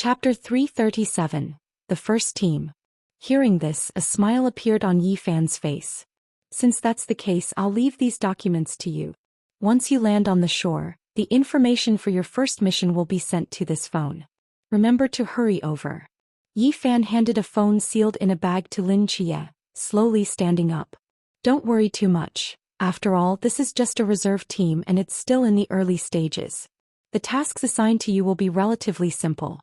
Chapter 337. The First Team. Hearing this, a smile appeared on Yi Fan's face. Since that's the case, I'll leave these documents to you. Once you land on the shore, the information for your first mission will be sent to this phone. Remember to hurry over. Yi Fan handed a phone sealed in a bag to Lin Chia, slowly standing up. Don't worry too much. After all, this is just a reserve team and it's still in the early stages. The tasks assigned to you will be relatively simple.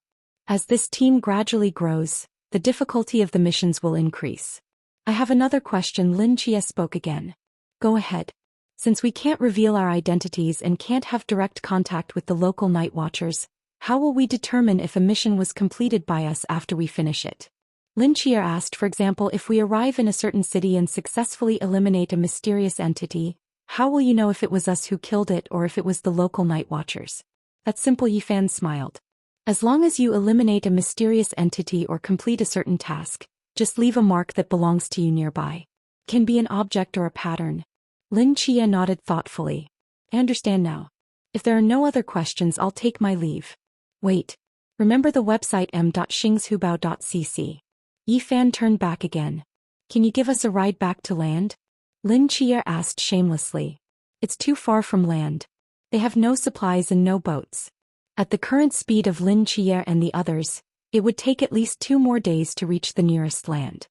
As this team gradually grows, the difficulty of the missions will increase. I have another question. Lin Chia spoke again. Go ahead. Since we can't reveal our identities and can't have direct contact with the local night watchers, how will we determine if a mission was completed by us after we finish it? Lin Chia asked. For example, if we arrive in a certain city and successfully eliminate a mysterious entity, how will you know if it was us who killed it or if it was the local night watchers? That's simple. Yi Fan smiled. As long as you eliminate a mysterious entity or complete a certain task, just leave a mark that belongs to you nearby. Can be an object or a pattern. Lin Chia nodded thoughtfully. I understand now. If there are no other questions, I'll take my leave. Wait. Remember the website m.xingshubao.cc. Yi Fan turned back again. Can you give us a ride back to land? Lin Chia asked shamelessly. It's too far from land. They have no supplies and no boats. At the current speed of Lin Chia and the others, it would take at least 2 more days to reach the nearest land.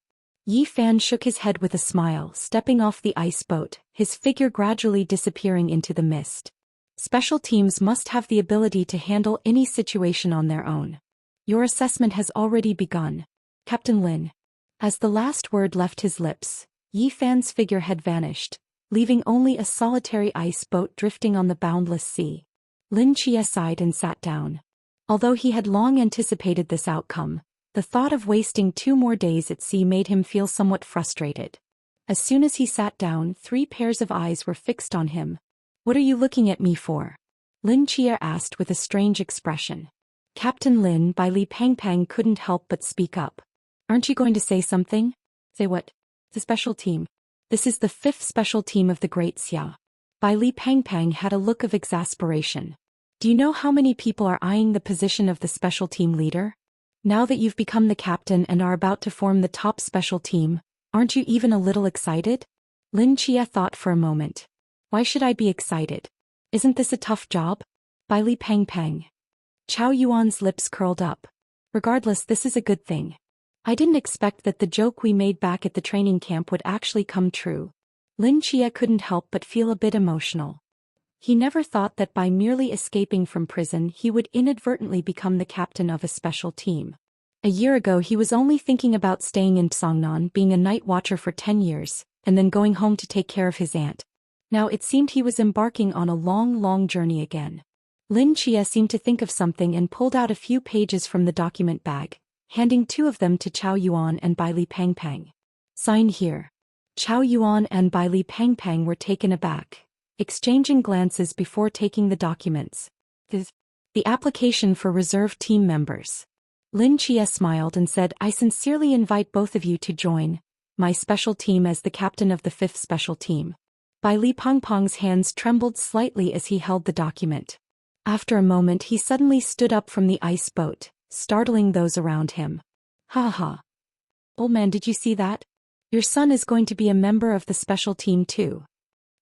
Yi Fan shook his head with a smile, stepping off the ice boat, his figure gradually disappearing into the mist. Special teams must have the ability to handle any situation on their own. Your assessment has already begun, Captain Lin. As the last word left his lips, Yi Fan's figure had vanished, leaving only a solitary ice boat drifting on the boundless sea. Lin Chia sighed and sat down. Although he had long anticipated this outcome, the thought of wasting 2 more days at sea made him feel somewhat frustrated. As soon as he sat down, 3 pairs of eyes were fixed on him. What are you looking at me for? Lin Chia asked with a strange expression. Captain Lin by Li Pangpang couldn't help but speak up. Aren't you going to say something? Say what? The special team. This is the 5th special team of the Great Xia. Bai Li Pangpang had a look of exasperation. Do you know how many people are eyeing the position of the special team leader? Now that you've become the captain and are about to form the top special team, aren't you even a little excited? Lin Chia thought for a moment. Why should I be excited? Isn't this a tough job? Bai Li Pangpang. Chao Yuan's lips curled up. Regardless, this is a good thing. I didn't expect that the joke we made back at the training camp would actually come true. Lin Chia couldn't help but feel a bit emotional. He never thought that by merely escaping from prison he would inadvertently become the captain of a special team. A year ago he was only thinking about staying in Songnan, being a night watcher for 10 years, and then going home to take care of his aunt. Now it seemed he was embarking on a long journey again. Lin Chia seemed to think of something and pulled out a few pages from the document bag, handing 2 of them to Chao Yuan and Bai Li Pangpang. Sign here. Chao Yuan and Bai Li Pangpang were taken aback, exchanging glances before taking the documents. The application for reserve team members. Lin Chia smiled and said, I sincerely invite both of you to join my special team as the captain of the 5th special team. Bai Li Pangpang's hands trembled slightly as he held the document. After a moment he suddenly stood up from the ice boat, startling those around him. Ha ha. Old man, did you see that? Your son is going to be a member of the special team too.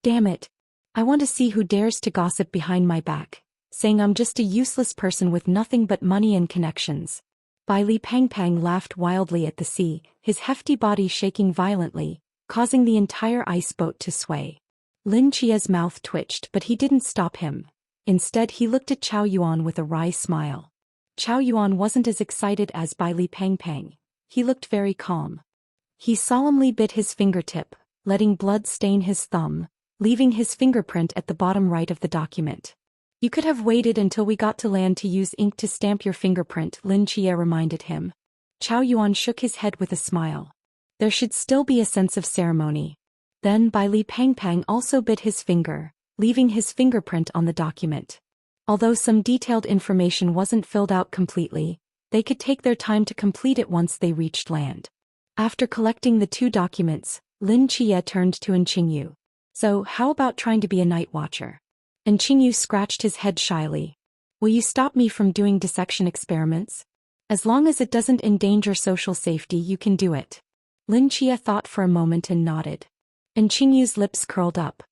Damn it. I want to see who dares to gossip behind my back, saying I'm just a useless person with nothing but money and connections. Bai Li Pangpang laughed wildly at the sea, his hefty body shaking violently, causing the entire ice boat to sway. Lin Chia's mouth twitched, but he didn't stop him. Instead he looked at Chao Yuan with a wry smile. Chao Yuan wasn't as excited as Bai Li Pangpang. He looked very calm. He solemnly bit his fingertip, letting blood stain his thumb, leaving his fingerprint at the bottom right of the document. You could have waited until we got to land to use ink to stamp your fingerprint, Lin Chia reminded him. Chao Yuan shook his head with a smile. There should still be a sense of ceremony. Then Bai Li Pangpang also bit his finger, leaving his fingerprint on the document. Although some detailed information wasn't filled out completely, they could take their time to complete it once they reached land. After collecting the 2 documents, Lin Chia turned to Qingyu. So, how about trying to be a night watcher? Qingyu scratched his head shyly. Will you stop me from doing dissection experiments? As long as it doesn't endanger social safety, you can do it. Lin Chia thought for a moment and nodded. And Qingyu's lips curled up.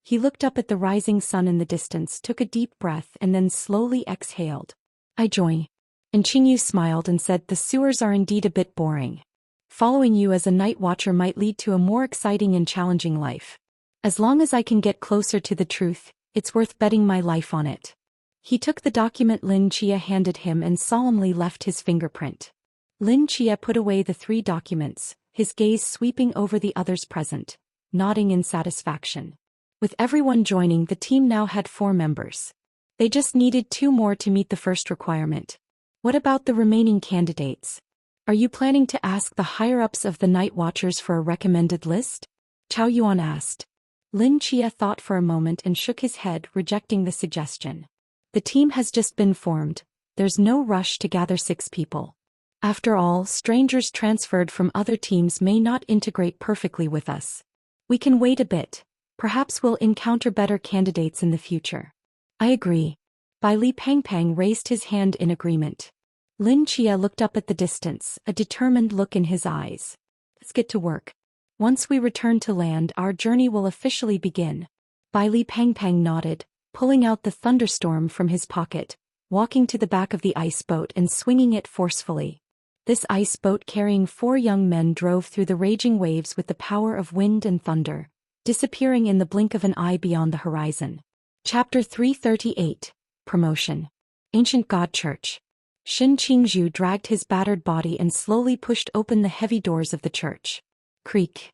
He looked up at the rising sun in the distance, took a deep breath and then slowly exhaled. I join. And Qingyu smiled and said, the sewers are indeed a bit boring. Following you as a night watcher might lead to a more exciting and challenging life. As long as I can get closer to the truth, it's worth betting my life on it. He took the document Lin Chia handed him and solemnly left his fingerprint. Lin Chia put away the 3 documents, his gaze sweeping over the others present, nodding in satisfaction. With everyone joining, the team now had 4 members. They just needed 2 more to meet the first requirement. What about the remaining candidates? Are you planning to ask the higher-ups of the Night Watchers for a recommended list? Chao Yuan asked. Lin Chia thought for a moment and shook his head, rejecting the suggestion. The team has just been formed. There's no rush to gather 6 people. After all, strangers transferred from other teams may not integrate perfectly with us. We can wait a bit. Perhaps we'll encounter better candidates in the future. I agree. Bai Li Pangpang raised his hand in agreement. Lin Chia looked up at the distance, a determined look in his eyes. Let's get to work. Once we return to land, our journey will officially begin. Bai Li Pangpang nodded, pulling out the thunderstorm from his pocket, walking to the back of the ice boat and swinging it forcefully. This ice boat carrying 4 young men drove through the raging waves with the power of wind and thunder, disappearing in the blink of an eye beyond the horizon. Chapter 338, Promotion. Ancient God Church. Shin Qingzhu dragged his battered body and slowly pushed open the heavy doors of the church. Creak.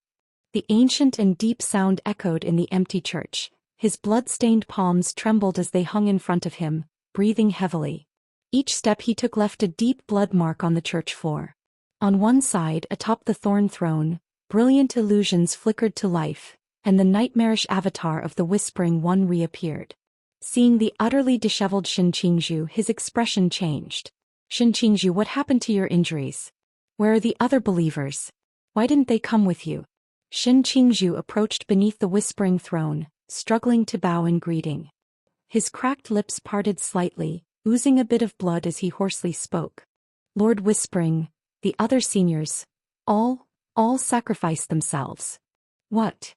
The ancient and deep sound echoed in the empty church. His blood-stained palms trembled as they hung in front of him, breathing heavily. Each step he took left a deep blood mark on the church floor. On one side, atop the thorn throne, brilliant illusions flickered to life, and the nightmarish avatar of the Whispering One reappeared. Seeing the utterly disheveled Shin Qingzhu, his expression changed. Shin Qingzhu, what happened to your injuries? Where are the other believers? Why didn't they come with you? Shin Qingzhu approached beneath the Whispering Throne, struggling to bow in greeting. His cracked lips parted slightly, oozing a bit of blood as he hoarsely spoke. Lord Whispering, the other seniors, all sacrificed themselves. What?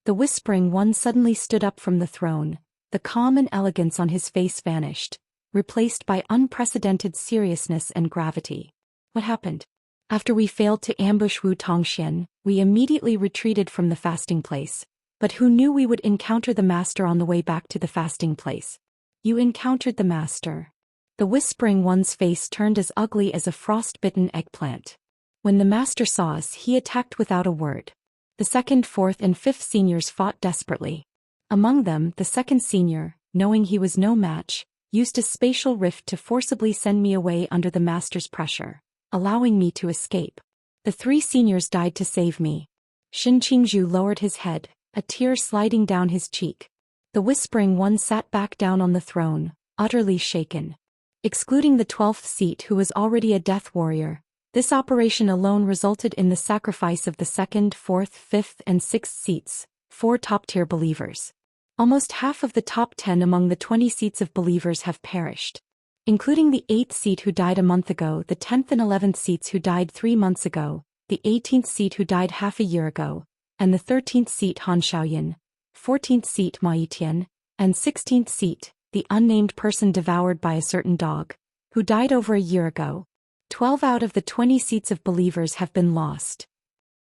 The Whispering One suddenly stood up from the throne, the calm and elegance on his face vanished, replaced by unprecedented seriousness and gravity. What happened? After we failed to ambush Wu Tongxian, we immediately retreated from the fasting place. But who knew we would encounter the master on the way back to the fasting place? You encountered the master. The Whispering One's face turned as ugly as a frost-bitten eggplant. When the master saw us, he attacked without a word. The 2nd, 4th, and 5th seniors fought desperately. Among them, the 2nd senior, knowing he was no match, used a spatial rift to forcibly send me away under the master's pressure, allowing me to escape. The 3 seniors died to save me. Shin Qingzhu lowered his head, a tear sliding down his cheek. The Whispering One sat back down on the throne, utterly shaken. Excluding the 12th seat, who was already a death warrior, this operation alone resulted in the sacrifice of the 2nd, 4th, 5th, and 6th seats, 4 top-tier believers. Almost half of the top 10 among the 20 seats of believers have perished. Including the 8th seat who died a month ago, the 10th and 11th seats who died 3 months ago, the 18th seat who died half a year ago, and the 13th seat Han Xiaoyan, 14th seat Ma Yitian, and 16th seat, the unnamed person devoured by a certain dog, who died over a year ago. 12 out of the 20 seats of believers have been lost.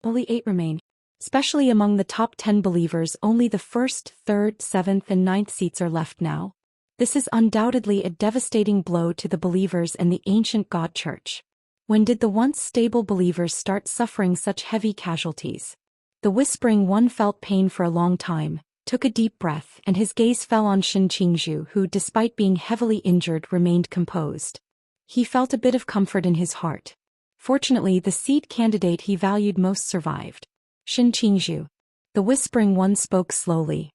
Only 8 remain. Especially among the top 10 believers, only the 1st, 3rd, 7th, and 9th seats are left now. This is undoubtedly a devastating blow to the believers and the ancient God Church. When did the once stable believers start suffering such heavy casualties? The Whispering One felt pain for a long time, took a deep breath, and his gaze fell on Shin Qingzhu, who, despite being heavily injured, remained composed. He felt a bit of comfort in his heart. Fortunately, the seat candidate he valued most survived. Shin Qingzhu. The Whispering One spoke slowly.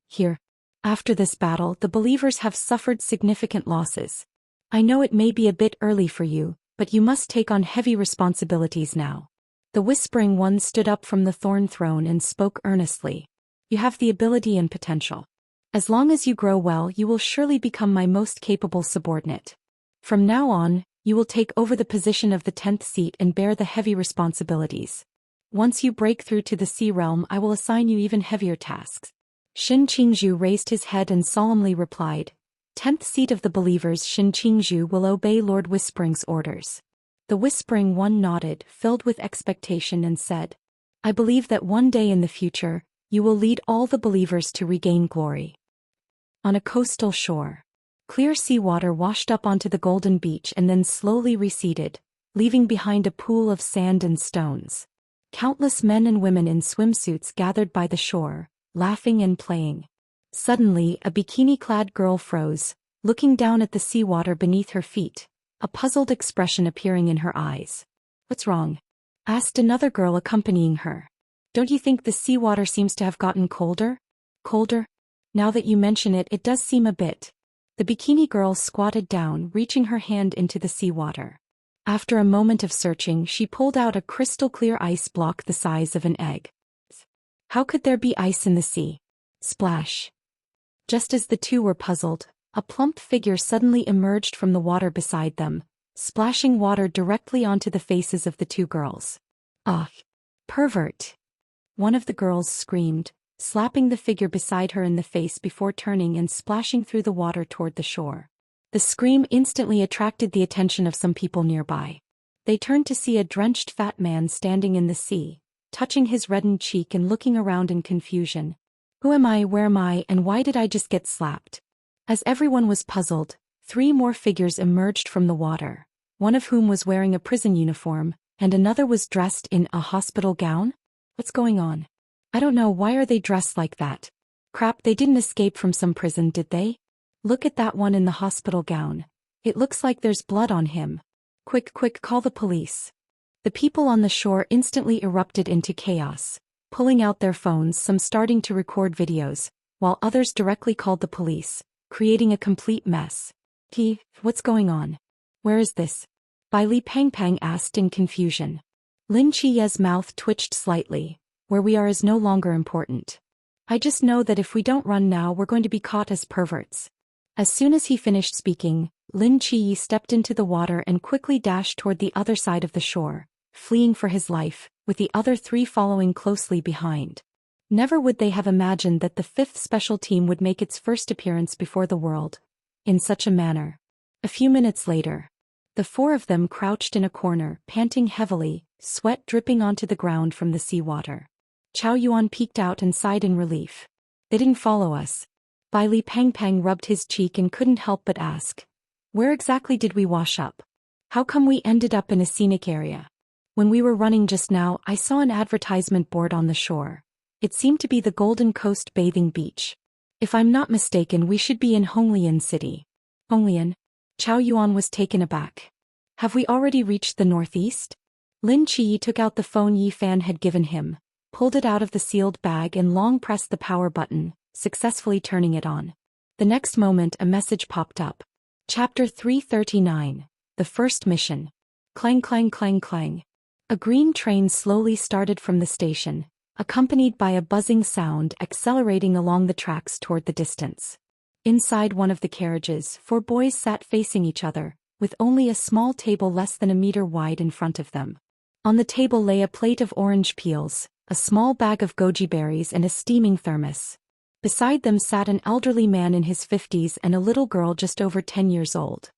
Here. After this battle, the believers have suffered significant losses. I know it may be a bit early for you, but you must take on heavy responsibilities now. The Whispering One stood up from the thorn throne and spoke earnestly. You have the ability and potential. As long as you grow well, you will surely become my most capable subordinate. From now on, You will take over the position of the 10th seat and bear the heavy responsibilities. Once you break through to the sea realm, I will assign you even heavier tasks. Shin Qingzhu raised his head and solemnly replied, 10th seat of the believers Shin Qingzhu will obey Lord Whispering's orders. The Whispering One nodded, filled with expectation, and said, I believe that one day in the future, you will lead all the believers to regain glory. On a coastal shore, clear seawater washed up onto the golden beach and then slowly receded, leaving behind a pool of sand and stones. Countless men and women in swimsuits gathered by the shore, laughing and playing. Suddenly, a bikini-clad girl froze, looking down at the seawater beneath her feet, a puzzled expression appearing in her eyes. What's wrong? Asked another girl accompanying her. Don't you think the seawater seems to have gotten colder? Colder? Now that you mention it, it does seem a bit. The bikini girl squatted down, reaching her hand into the seawater. After a moment of searching, she pulled out a crystal-clear ice block the size of an egg. How could there be ice in the sea? Splash. Just as the two were puzzled, a plump figure suddenly emerged from the water beside them, splashing water directly onto the faces of the two girls. Ugh! Pervert! One of the girls screamed, slapping the figure beside her in the face before turning and splashing through the water toward the shore. The scream instantly attracted the attention of some people nearby. They turned to see a drenched fat man standing in the sea, touching his reddened cheek and looking around in confusion. Who am I, where am I, and why did I just get slapped? As everyone was puzzled, 3 more figures emerged from the water, one of whom was wearing a prison uniform, and another was dressed in a hospital gown? What's going on? I don't know, why are they dressed like that? Crap, they didn't escape from some prison, did they? Look at that one in the hospital gown. It looks like there's blood on him. Quick, quick, call the police. The people on the shore instantly erupted into chaos, pulling out their phones, some starting to record videos, while others directly called the police, creating a complete mess. What's going on? Where is this? Bai Li Pangpang asked in confusion. Lin Qiye's mouth twitched slightly. Where we are is no longer important. I just know that if we don't run now, we're going to be caught as perverts. As soon as he finished speaking, Lin Qiyi stepped into the water and quickly dashed toward the other side of the shore, fleeing for his life, with the other 3 following closely behind. Never would they have imagined that the 5th special team would make its first appearance before the world in such a manner. A few minutes later, the 4 of them crouched in a corner, panting heavily, sweat dripping onto the ground from the seawater. Chao Yuan peeked out and sighed in relief. They didn't follow us. Bai Li Pangpang rubbed his cheek and couldn't help but ask, where exactly did we wash up? How come we ended up in a scenic area? When we were running just now, I saw an advertisement board on the shore. It seemed to be the Golden Coast Bathing Beach. If I'm not mistaken, we should be in Honglian City. Honglian? Chao Yuan was taken aback. Have we already reached the northeast? Lin Qiyi took out the phone Yi Fan had given him, pulled it out of the sealed bag and long pressed the power button, successfully turning it on. The next moment a message popped up. Chapter 339. The First Mission. Clang clang clang clang. A green train slowly started from the station, accompanied by a buzzing sound accelerating along the tracks toward the distance. Inside one of the carriages, 4 boys sat facing each other, with only a small table less than a meter wide in front of them. On the table lay a plate of orange peels, a small bag of goji berries and a steaming thermos. Beside them sat an elderly man in his 50s and a little girl just over 10 years old.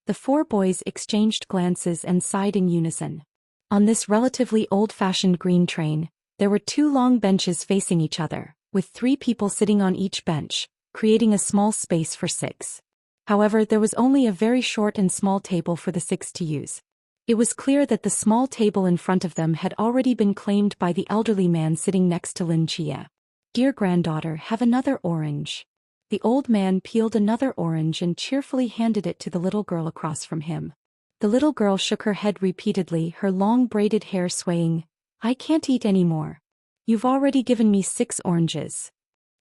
The 4 boys exchanged glances and sighed in unison. On this relatively old-fashioned green train, there were 2 long benches facing each other, with 3 people sitting on each bench, creating a small space for 6. However, there was only a very short and small table for the 6 to use. It was clear that the small table in front of them had already been claimed by the elderly man sitting next to Lin Chia. Dear granddaughter, have another orange. The old man peeled another orange and cheerfully handed it to the little girl across from him. The little girl shook her head repeatedly, her long braided hair swaying. I can't eat any more. You've already given me 6 oranges.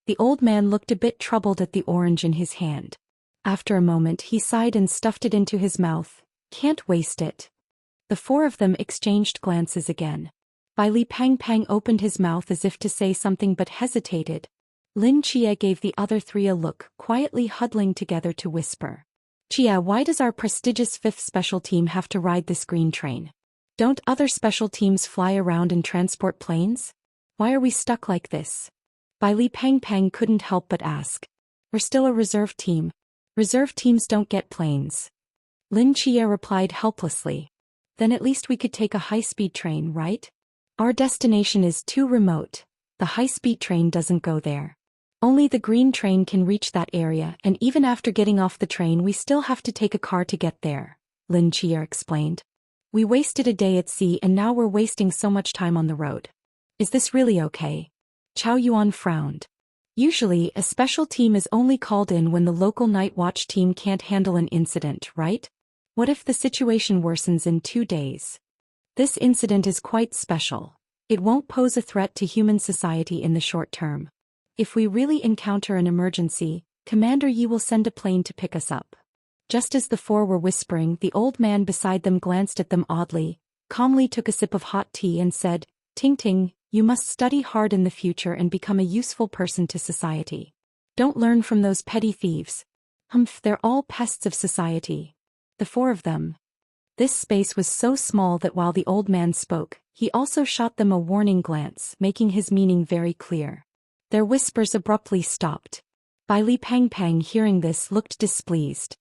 The old man looked a bit troubled at the orange in his hand. After a moment he sighed and stuffed it into his mouth. Can't waste it. The 4 of them exchanged glances again. Bai Li Pangpang opened his mouth as if to say something but hesitated. Lin Chia gave the other 3 a look, quietly huddling together to whisper. Chia, why does our prestigious 5th Special Team have to ride this green train? Don't other special teams fly around in transport planes? Why are we stuck like this? Bai Li Peng Peng couldn't help but ask. We're still a reserve team. Reserve teams don't get planes. Lin Chia replied helplessly. Then at least we could take a high-speed train, right? Our destination is too remote. The high-speed train doesn't go there. Only the green train can reach that area, and even after getting off the train we still have to take a car to get there, Lin Chia explained. We wasted a day at sea and now we're wasting so much time on the road. Is this really okay? Chow Yuan frowned. Usually, a special team is only called in when the local night watch team can't handle an incident, right? What if the situation worsens in 2 days? This incident is quite special. It won't pose a threat to human society in the short term. If we really encounter an emergency, Commander Yi will send a plane to pick us up. Just as the four were whispering, the old man beside them glanced at them oddly, calmly took a sip of hot tea and said, Ting Ting, you must study hard in the future and become a useful person to society. Don't learn from those petty thieves. Humph, they're all pests of society. The four of them. This space was so small that while the old man spoke, he also shot them a warning glance, making his meaning very clear. Their whispers abruptly stopped. Bai Li Peng Peng, hearing this, looked displeased.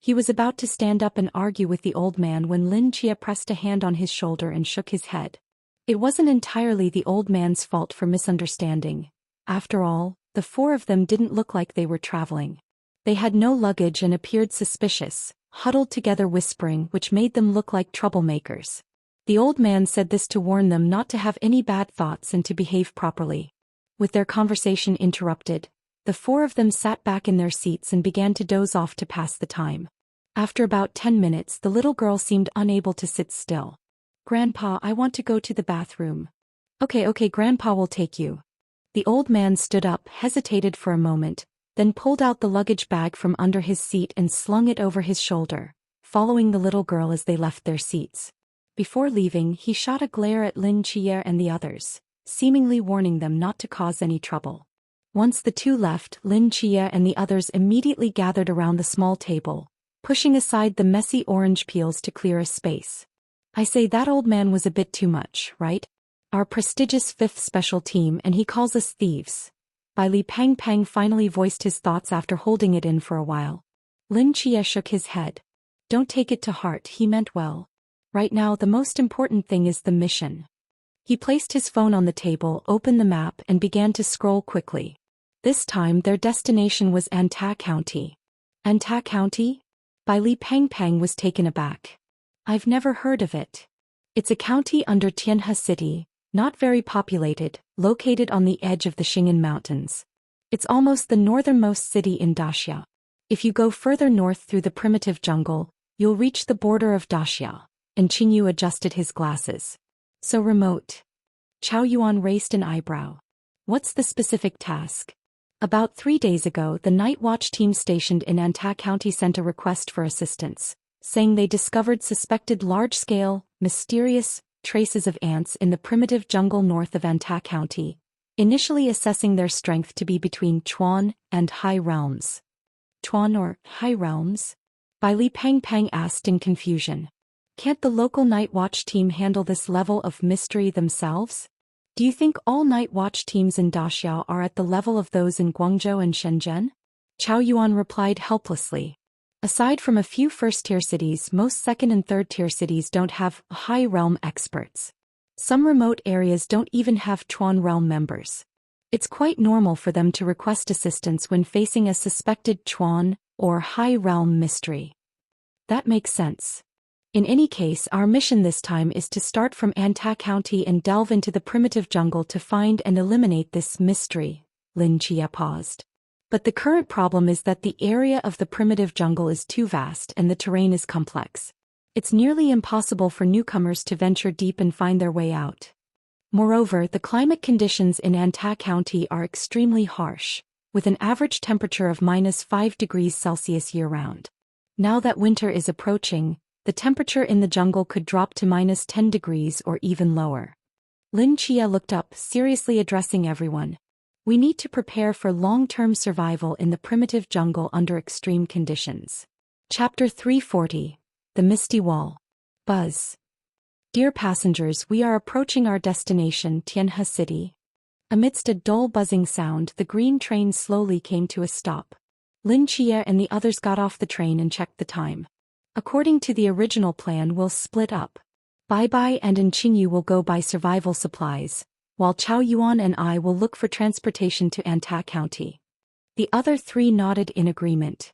He was about to stand up and argue with the old man when Lin Chia pressed a hand on his shoulder and shook his head. It wasn't entirely the old man's fault for misunderstanding. After all, the four of them didn't look like they were traveling. They had no luggage and appeared suspicious, huddled together whispering, which made them look like troublemakers. The old man said this to warn them not to have any bad thoughts and to behave properly. With their conversation interrupted, the four of them sat back in their seats and began to doze off to pass the time. After about 10 minutes, the little girl seemed unable to sit still. Grandpa, I want to go to the bathroom. Okay, Grandpa will take you. The old man stood up, hesitated for a moment, then pulled out the luggage bag from under his seat and slung it over his shoulder, following the little girl as they left their seats. Before leaving, he shot a glare at Lin Chia and the others, seemingly warning them not to cause any trouble. Once the two left, Lin Chia and the others immediately gathered around the small table, pushing aside the messy orange peels to clear a space. I say that old man was a bit too much, right? Our prestigious 5th Special Team, and he calls us thieves. Bai Li Peng Peng finally voiced his thoughts after holding it in for a while. Lin Chia shook his head. Don't take it to heart, he meant well. Right now the most important thing is the mission. He placed his phone on the table, opened the map and began to scroll quickly. This time their destination was Anta County. Anta County? Bai Li Peng Peng was taken aback. I've never heard of it. It's a county under Tianhe City, not very populated, located on the edge of the Xing'an Mountains. It's almost the northernmost city in Daxia. If you go further north through the primitive jungle, you'll reach the border of Daxia. And Qingyu adjusted his glasses. So remote. Chow Yuan raised an eyebrow. What's the specific task? About 3 days ago, the night watch team stationed in Anta County sent a request for assistance, saying they discovered suspected large-scale, mysterious traces of ants in the primitive jungle north of Anta County, initially assessing their strength to be between Chuan and High Realms. Chuan or High Realms? Bai Li Peng Peng asked in confusion. Can't the local night watch team handle this level of mystery themselves? Do you think all night watch teams in Daxia are at the level of those in Guangzhou and Shenzhen? Chow Yuan replied helplessly. Aside from a few first-tier cities, most second- and third-tier cities don't have high realm experts. Some remote areas don't even have Chuan realm members. It's quite normal for them to request assistance when facing a suspected Chuan or high realm mystery. That makes sense. In any case, our mission this time is to start from Anta County and delve into the primitive jungle to find and eliminate this mystery. Lin Chia paused. But the current problem is that the area of the primitive jungle is too vast and the terrain is complex. It's nearly impossible for newcomers to venture deep and find their way out. Moreover, the climate conditions in Anta County are extremely harsh, with an average temperature of -5 degrees Celsius year-round. Now that winter is approaching, the temperature in the jungle could drop to -10 degrees or even lower. Lin Chia looked up, seriously addressing everyone. We need to prepare for long-term survival in the primitive jungle under extreme conditions. Chapter 340. The Misty Wall. Buzz. Dear passengers, we are approaching our destination, Tianhe City. Amidst a dull buzzing sound, the green train slowly came to a stop. Lin Chia and the others got off the train and checked the time. According to the original plan, we'll split up. Bai Bai and Qingyu will go buy survival supplies, while Chao Yuan and I will look for transportation to Anta County. The other three nodded in agreement.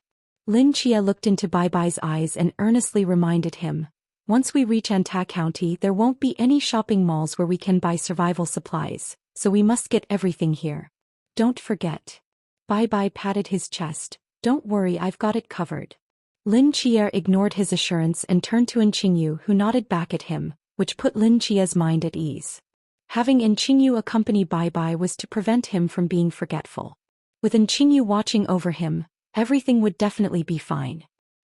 Lin Chia looked into Bai Bai's eyes and earnestly reminded him, once we reach Anta County there won't be any shopping malls where we can buy survival supplies, so we must get everything here. Don't forget. Bai Bai patted his chest. Don't worry, I've got it covered. Lin Chia ignored his assurance and turned to Qingyu, who nodded back at him, which put Lin Chia's mind at ease. Having Qingyu accompany Bai Bai was to prevent him from being forgetful. With Qingyu watching over him, everything would definitely be fine.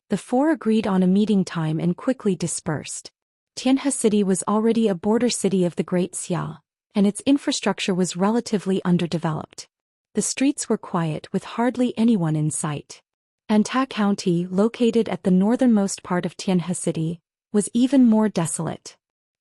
The four agreed on a meeting time and quickly dispersed. Tianhe City was already a border city of the Great Xia, and its infrastructure was relatively underdeveloped. The streets were quiet with hardly anyone in sight. Anta County, located at the northernmost part of Tianhe City, was even more desolate.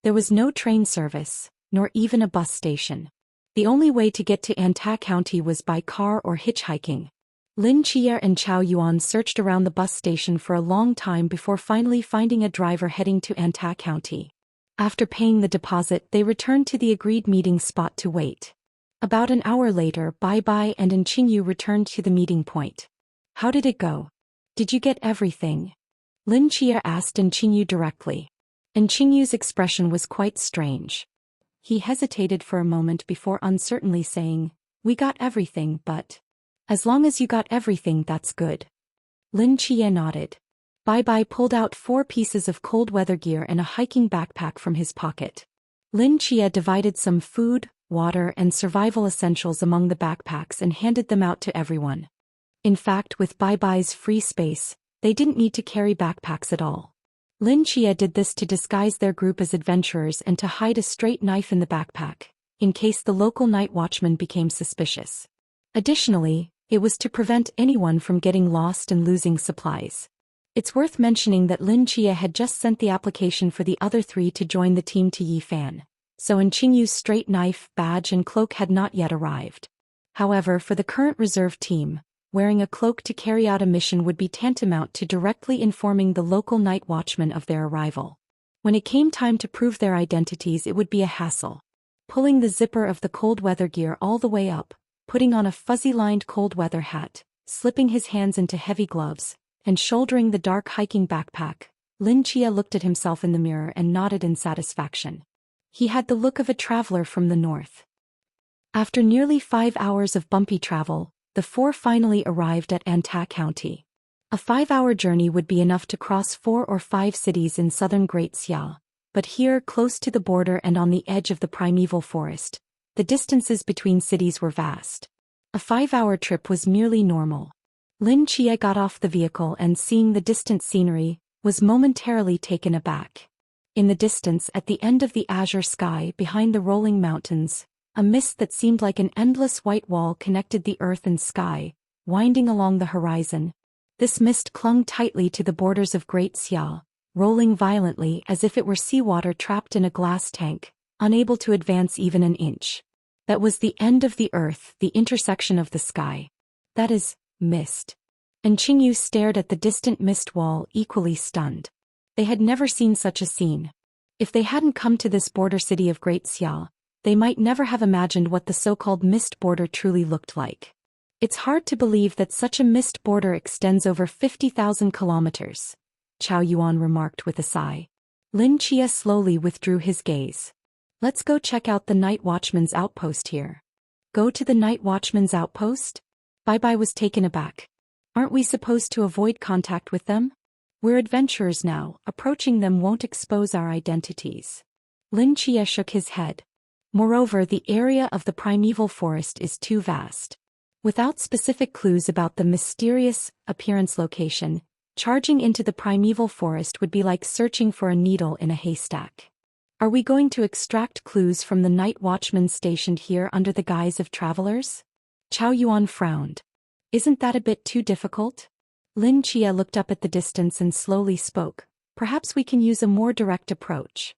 There was no train service, nor even a bus station. The only way to get to Anta County was by car or hitchhiking. Lin Chia and Chao Yuan searched around the bus station for a long time before finally finding a driver heading to Anta County. After paying the deposit, they returned to the agreed meeting spot to wait. About an hour later, Bai Bai and Qingyu returned to the meeting point. How did it go? Did you get everything? Lin Chia asked Qingyu directly. Qingyu's expression was quite strange. He hesitated for a moment before uncertainly saying, "We got everything, but..." "As long as you got everything, that's good." Lin Chia nodded. Bai Bai pulled out 4 pieces of cold weather gear and a hiking backpack from his pocket. Lin Chia divided some food, water and survival essentials among the backpacks and handed them out to everyone. In fact, with Bai Bai's free space, they didn't need to carry backpacks at all. Lin Chia did this to disguise their group as adventurers and to hide a straight knife in the backpack, in case the local night watchman became suspicious. Additionally, it was to prevent anyone from getting lost and losing supplies. It's worth mentioning that Lin Chia had just sent the application for the other 3 to join the team to Yifan, so Qingyu's straight knife, badge and cloak had not yet arrived. However, for the current reserve team, wearing a cloak to carry out a mission would be tantamount to directly informing the local night watchman of their arrival. When it came time to prove their identities, it would be a hassle. Pulling the zipper of the cold weather gear all the way up, putting on a fuzzy-lined cold weather hat, slipping his hands into heavy gloves, and shouldering the dark hiking backpack, Lin Chia looked at himself in the mirror and nodded in satisfaction. He had the look of a traveler from the north. After nearly 5 hours of bumpy travel, the 4 finally arrived at Anta County. A 5-hour journey would be enough to cross 4 or 5 cities in southern Great Xia, but here, close to the border and on the edge of the primeval forest, the distances between cities were vast. A 5-hour trip was merely normal. Lin Chia got off the vehicle and, seeing the distant scenery, was momentarily taken aback. In the distance, at the end of the azure sky behind the rolling mountains, a mist that seemed like an endless white wall connected the earth and sky, winding along the horizon. This mist clung tightly to the borders of Great Xia, rolling violently as if it were seawater trapped in a glass tank, unable to advance even an inch. That was the end of the earth, the intersection of the sky. That is, mist. Qingyu stared at the distant mist wall, equally stunned. They had never seen such a scene. If they hadn't come to this border city of Great Xia, they might never have imagined what the so-called mist border truly looked like. It's hard to believe that such a mist border extends over 50,000 kilometers, Chao Yuan remarked with a sigh. Lin Chia slowly withdrew his gaze. Let's go check out the night watchman's outpost here. Go to the night watchman's outpost? Bai Bai was taken aback. Aren't we supposed to avoid contact with them? We're adventurers now, approaching them won't expose our identities. Lin Chia shook his head. Moreover, the area of the primeval forest is too vast. Without specific clues about the mysterious appearance location, charging into the primeval forest would be like searching for a needle in a haystack. Are we going to extract clues from the night watchmen stationed here under the guise of travelers? Chao Yuan frowned. Isn't that a bit too difficult? Lin Chia looked up at the distance and slowly spoke. Perhaps we can use a more direct approach.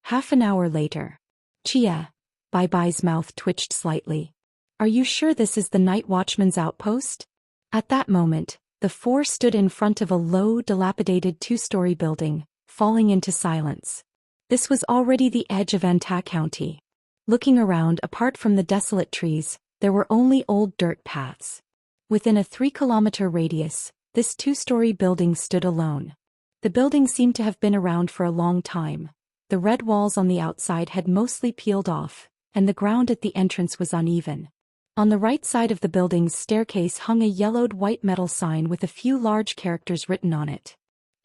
Half an hour later. Chia. Bai's mouth twitched slightly. Are you sure this is the night watchman's outpost? At that moment, the four stood in front of a low, dilapidated two-story building, falling into silence. This was already the edge of Anta County. Looking around, apart from the desolate trees, there were only old dirt paths. Within a 3-kilometer radius, this two-story building stood alone. The building seemed to have been around for a long time. The red walls on the outside had mostly peeled off, and the ground at the entrance was uneven. On the right side of the building's staircase hung a yellowed white metal sign with a few large characters written on it.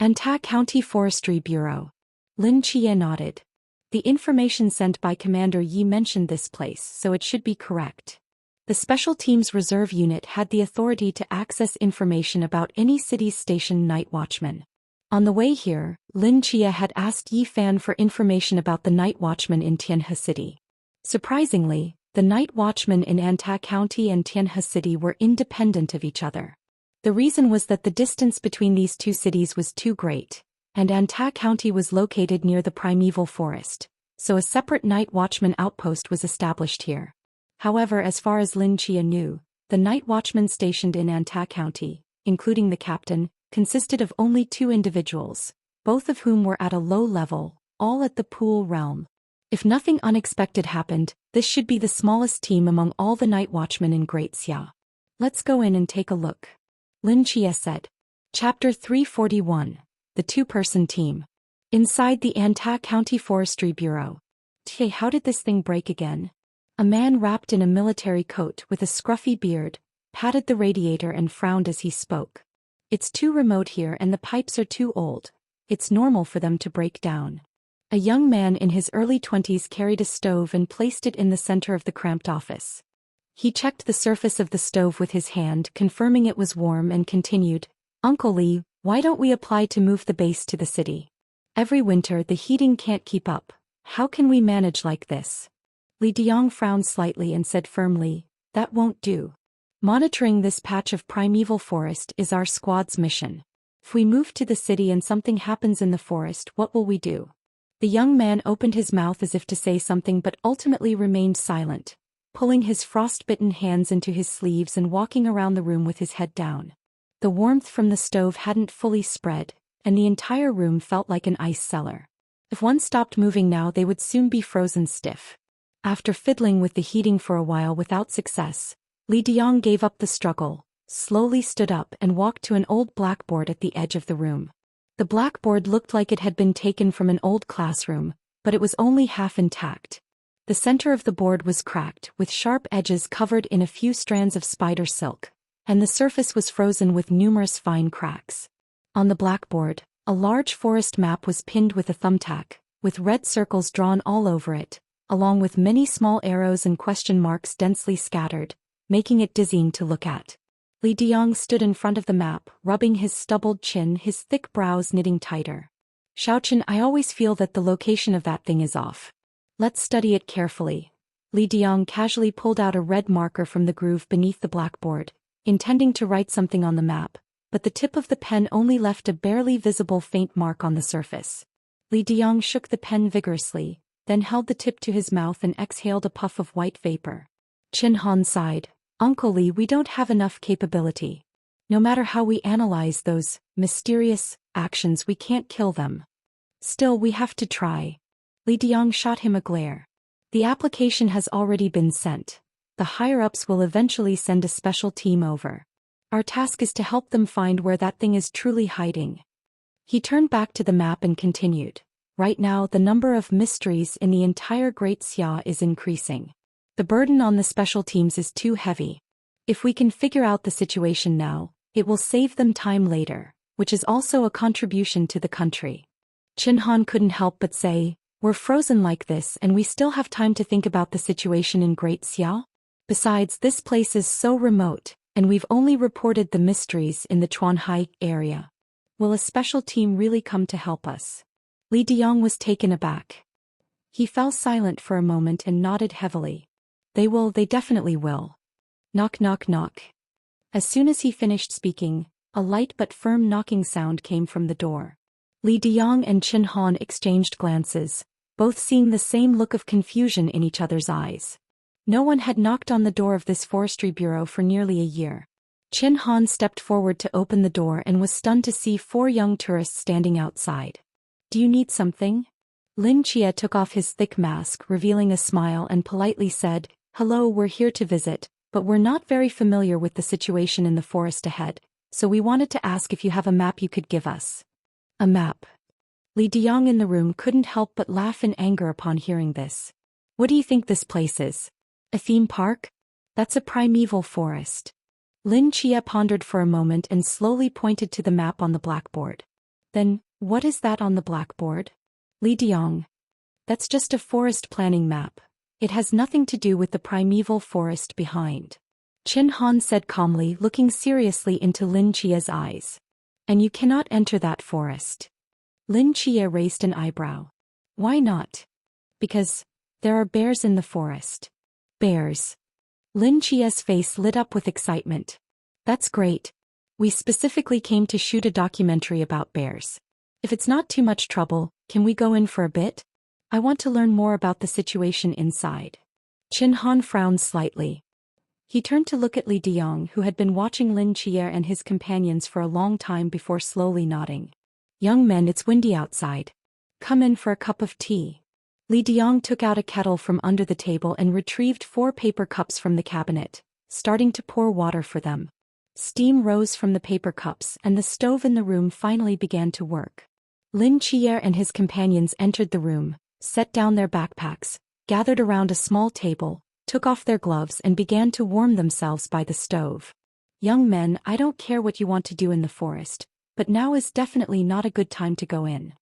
Anta County Forestry Bureau. Lin Chia nodded. The information sent by Commander Yi mentioned this place, so it should be correct. The Special Teams Reserve Unit had the authority to access information about any city's stationed night watchman. On the way here, Lin Chia had asked Yi Fan for information about the night watchman in Tianhe City. Surprisingly, the night watchmen in Anta County and Tianhe City were independent of each other. The reason was that the distance between these two cities was too great, and Anta County was located near the primeval forest, so a separate night watchman outpost was established here. However, as far as Lin Chia knew, the night watchmen stationed in Anta County, including the captain, consisted of only 2 individuals, both of whom were at a low level, all at the Pool realm. If nothing unexpected happened, this should be the smallest team among all the night watchmen in Great Xia. Let's go in and take a look. Lin Chia said. Chapter 341. The 2-person team. Inside the Anta County Forestry Bureau. Hey, how did this thing break again? A man wrapped in a military coat with a scruffy beard, patted the radiator and frowned as he spoke. It's too remote here and the pipes are too old. It's normal for them to break down. A young man in his early 20s carried a stove and placed it in the center of the cramped office. He checked the surface of the stove with his hand, confirming it was warm, and continued, Uncle Li, why don't we apply to move the base to the city? Every winter the heating can't keep up. How can we manage like this? Li Diang frowned slightly and said firmly, that won't do. Monitoring this patch of primeval forest is our squad's mission. If we move to the city and something happens in the forest, what will we do? The young man opened his mouth as if to say something but ultimately remained silent, pulling his frostbitten hands into his sleeves and walking around the room with his head down. The warmth from the stove hadn't fully spread, and the entire room felt like an ice cellar. If one stopped moving now, they would soon be frozen stiff. After fiddling with the heating for a while without success, Li Diang gave up the struggle, slowly stood up and walked to an old blackboard at the edge of the room. The blackboard looked like it had been taken from an old classroom, but it was only half intact. The center of the board was cracked, with sharp edges covered in a few strands of spider silk, and the surface was frozen with numerous fine cracks. On the blackboard, a large forest map was pinned with a thumbtack, with red circles drawn all over it, along with many small arrows and question marks densely scattered, making it dizzying to look at. Li Diang stood in front of the map, rubbing his stubbled chin, his thick brows knitting tighter. Shaochen, I always feel that the location of that thing is off. Let's study it carefully. Li Diang casually pulled out a red marker from the groove beneath the blackboard, intending to write something on the map, but the tip of the pen only left a barely visible faint mark on the surface. Li Diang shook the pen vigorously, then held the tip to his mouth and exhaled a puff of white vapor. Chin Han sighed. Uncle Li, we don't have enough capability. No matter how we analyze those mysterious actions, we can't kill them. Still, we have to try. Li Diang shot him a glare. The application has already been sent. The higher-ups will eventually send a special team over. Our task is to help them find where that thing is truly hiding. He turned back to the map and continued. Right now, the number of mysteries in the entire Great Xia is increasing. The burden on the special teams is too heavy. If we can figure out the situation now, it will save them time later, which is also a contribution to the country. Chin Han couldn't help but say, we're frozen like this and we still have time to think about the situation in Great Xia? Besides, this place is so remote, and we've only reported the mysteries in the Chuanhai area. Will a special team really come to help us? Li Diang was taken aback. He fell silent for a moment and nodded heavily. They definitely will. Knock knock knock. As soon as he finished speaking, A light but firm knocking sound came from the door. Li Diyang and Chin Han exchanged glances, both seeing the same look of confusion in each other's eyes. No one had knocked on the door of this forestry bureau for nearly a year. Chin Han stepped forward to open the door and was stunned to see 4 young tourists standing outside. "Do you need something?" Lin Chia took off his thick mask, revealing a smile, and politely said, "Hello, we're here to visit, but we're not very familiar with the situation in the forest ahead, so we wanted to ask if you have a map you could give us." A map. Li Diyang in the room couldn't help but laugh in anger upon hearing this. "What do you think this place is? A theme park? That's a primeval forest." Lin Chia pondered for a moment and slowly pointed to the map on the blackboard. "Then, what is that on the blackboard?" "Li Diyang. That's just a forest planning map. It has nothing to do with the primeval forest behind," Chin Han said calmly, looking seriously into Lin Chia's eyes. "And you cannot enter that forest." Lin Chia raised an eyebrow. "Why not?" "Because there are bears in the forest." "Bears?" Lin Chia's face lit up with excitement. "That's great. We specifically came to shoot a documentary about bears. If it's not too much trouble, can we go in for a bit? I want to learn more about the situation inside." Chin Han frowned slightly. He turned to look at Li Diyang, who had been watching Lin Chia and his companions for a long time before slowly nodding. "Young men, it's windy outside. Come in for a cup of tea." Li Diyang took out a kettle from under the table and retrieved 4 paper cups from the cabinet, starting to pour water for them. Steam rose from the paper cups and the stove in the room finally began to work. Lin Chia and his companions entered the room, set down their backpacks, gathered around a small table, took off their gloves and began to warm themselves by the stove. "Young men, I don't care what you want to do in the forest, but now is definitely not a good time to go in."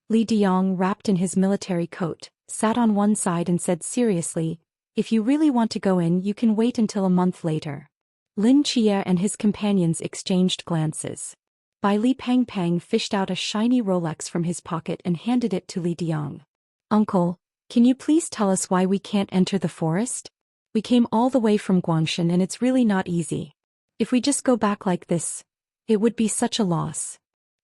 Li Diyang, wrapped in his military coat, sat on one side and said seriously, "If you really want to go in, you can wait until a month later." Lin Chia and his companions exchanged glances. Bai Li Pang Pang fished out a shiny Rolex from his pocket and handed it to Li Diyang. "Uncle, can you please tell us why we can't enter the forest? We came all the way from Guangshan and it's really not easy. If we just go back like this, it would be such a loss."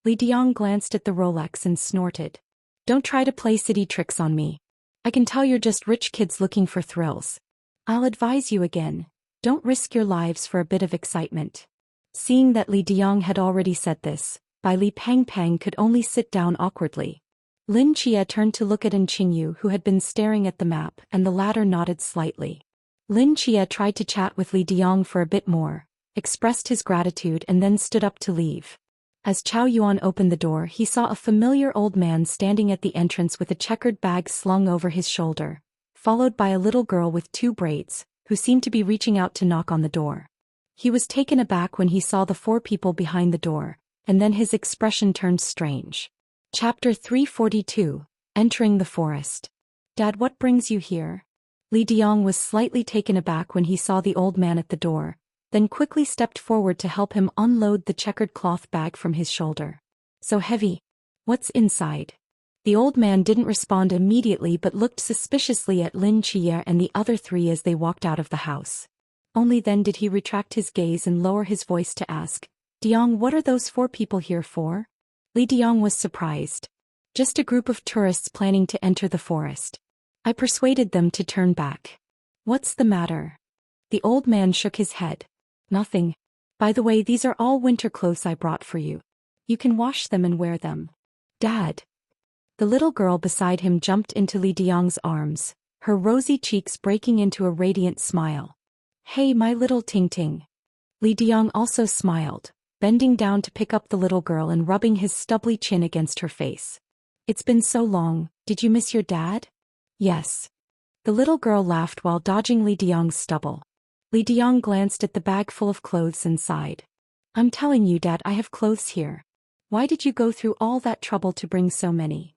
Li Diyang glanced at the Rolex and snorted. "Don't try to play city tricks on me. I can tell you're just rich kids looking for thrills. I'll advise you again, don't risk your lives for a bit of excitement." Seeing that Li Diyang had already said this, Bai Li Pang Pang could only sit down awkwardly. Lin Chia turned to look at An Qingyu, who had been staring at the map, and the latter nodded slightly. Lin Chia tried to chat with Li Diyang for a bit more, expressed his gratitude and then stood up to leave. As Chow Yuan opened the door, he saw a familiar old man standing at the entrance with a checkered bag slung over his shoulder, followed by a little girl with 2 braids, who seemed to be reaching out to knock on the door. He was taken aback when he saw the 4 people behind the door, and then his expression turned strange. Chapter 342, Entering the Forest. "Dad, what brings you here?" Li Diyang was slightly taken aback when he saw the old man at the door, then quickly stepped forward to help him unload the checkered cloth bag from his shoulder. "So heavy. What's inside?" The old man didn't respond immediately but looked suspiciously at Lin Chia and the other 3 as they walked out of the house. Only then did he retract his gaze and lower his voice to ask, "Diyang, what are those 4 people here for?" Li Diyang was surprised. "Just a group of tourists planning to enter the forest. I persuaded them to turn back." "What's the matter?" The old man shook his head. "Nothing. By the way, these are all winter clothes I brought for you. You can wash them and wear them." "Dad." The little girl beside him jumped into Li Diyang's arms, her rosy cheeks breaking into a radiant smile. "Hey, my little Ting Ting." Li Diyang also smiled, bending down to pick up the little girl and rubbing his stubbly chin against her face. "It's been so long, did you miss your dad?" "Yes." The little girl laughed while dodging Li Diyang's stubble. Li Diyang glanced at the bag full of clothes and sighed. "I'm telling you, Dad, I have clothes here. Why did you go through all that trouble to bring so many?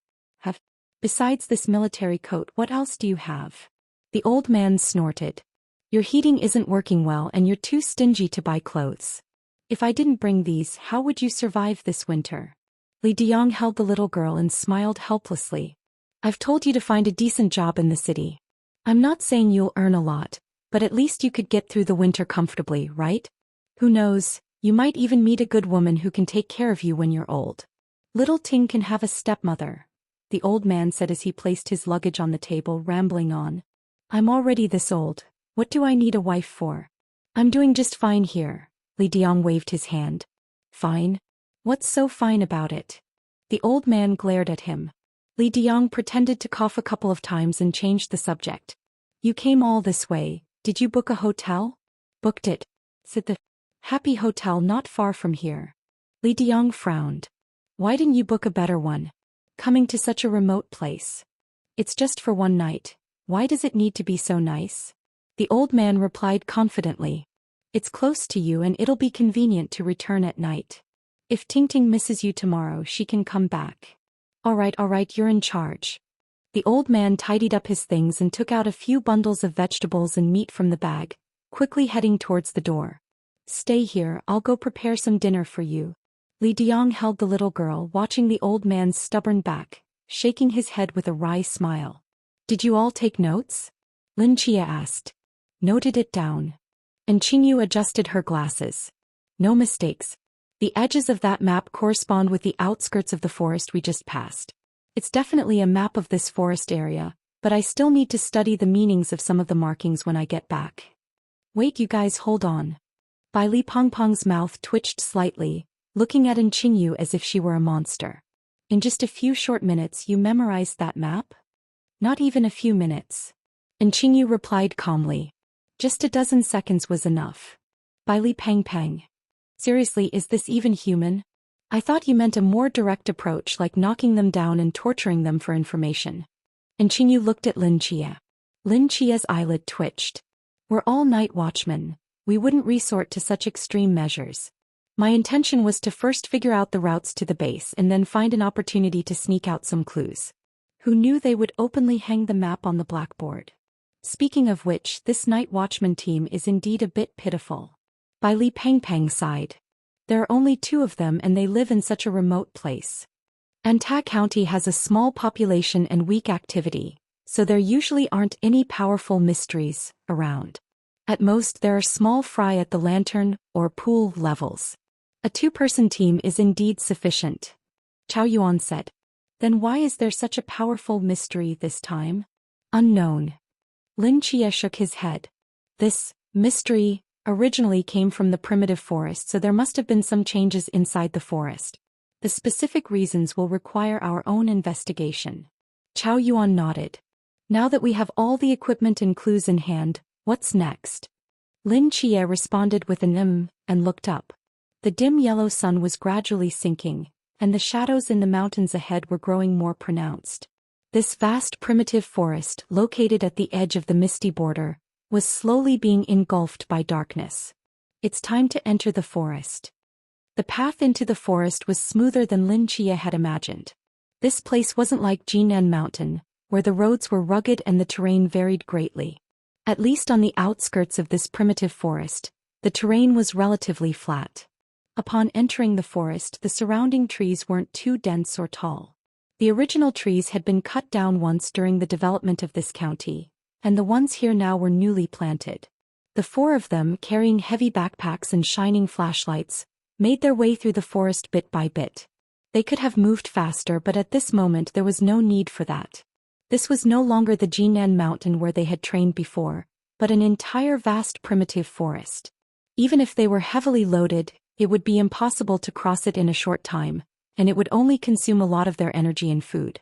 Besides this military coat, what else do you have?" The old man snorted. "Your heating isn't working well and you're too stingy to buy clothes. If I didn't bring these, how would you survive this winter?" Li Diyang held the little girl and smiled helplessly. "I've told you to find a decent job in the city. I'm not saying you'll earn a lot, but at least you could get through the winter comfortably, right? Who knows, You might even meet a good woman who can take care of you when you're old. Little Ting can have a stepmother, the old man said as he placed his luggage on the table, rambling on. I'm already this old. What do I need a wife for? I'm doing just fine here. Li Diang waved his hand. Fine? What's so fine about it? The old man glared at him. Li Diang pretended to cough a couple of times and changed the subject. You came all this way, did you book a hotel? Booked it, said the happy hotel not far from here. Li Diang frowned. Why didn't you book a better one? Coming to such a remote place. It's just for one night. Why does it need to be so nice? The old man replied confidently. It's close to you and it'll be convenient to return at night. If Ting Ting misses you tomorrow, she can come back. All right, you're in charge. The old man tidied up his things and took out a few bundles of vegetables and meat from the bag, quickly heading towards the door. Stay here, I'll go prepare some dinner for you. Li Diang held the little girl, watching the old man's stubborn back, shaking his head with a wry smile. Did you all take notes? Lin Chia asked. Noted it down. And Qingyu adjusted her glasses. No mistakes. The edges of that map correspond with the outskirts of the forest we just passed. It's definitely a map of this forest area, but I still need to study the meanings of some of the markings when I get back. Wait, you guys, hold on. Bai Li Pongpong's mouth twitched slightly, looking at Qingyu as if she were a monster. In just a few short minutes you memorized that map? Not even a few minutes. Qingyu replied calmly. Just a dozen seconds was enough. Bai Li Pang. Seriously, is this even human? I thought you meant a more direct approach, like knocking them down and torturing them for information. Qingyu looked at Lin Chia. Lin Chia's eyelid twitched. We're all night watchmen. We wouldn't resort to such extreme measures. My intention was to first figure out the routes to the base and then find an opportunity to sneak out some clues. Who knew they would openly hang the map on the blackboard? Speaking of which, this night watchman team is indeed a bit pitiful. Bai Li Pang sighed. There are only 2 of them and they live in such a remote place. Anta County has a small population and weak activity, so there usually aren't any powerful mysteries around. At most there are small fry at the lantern or pool levels. A 2-person team is indeed sufficient. Chao Yuan said. Then why is there such a powerful mystery this time? Unknown. Lin Chia shook his head. This mystery originally came from the primitive forest, so there must have been some changes inside the forest. The specific reasons will require our own investigation. Chao Yuan nodded. Now that we have all the equipment and clues in hand, what's next? Lin Chia responded with an and looked up. The dim yellow sun was gradually sinking, and the shadows in the mountains ahead were growing more pronounced. This vast primitive forest, located at the edge of the misty border, was slowly being engulfed by darkness. It's time to enter the forest. The path into the forest was smoother than Lin Chia had imagined. This place wasn't like Jinan Mountain, where the roads were rugged and the terrain varied greatly. At least on the outskirts of this primitive forest, the terrain was relatively flat. Upon entering the forest, the surrounding trees weren't too dense or tall. The original trees had been cut down once during the development of this county, and the ones here now were newly planted. The 4 of them, carrying heavy backpacks and shining flashlights, made their way through the forest bit by bit. They could have moved faster, but at this moment there was no need for that. This was no longer the Jinan Mountain where they had trained before, but an entire vast primitive forest. Even if they were heavily loaded, it would be impossible to cross it in a short time, and it would only consume a lot of their energy and food.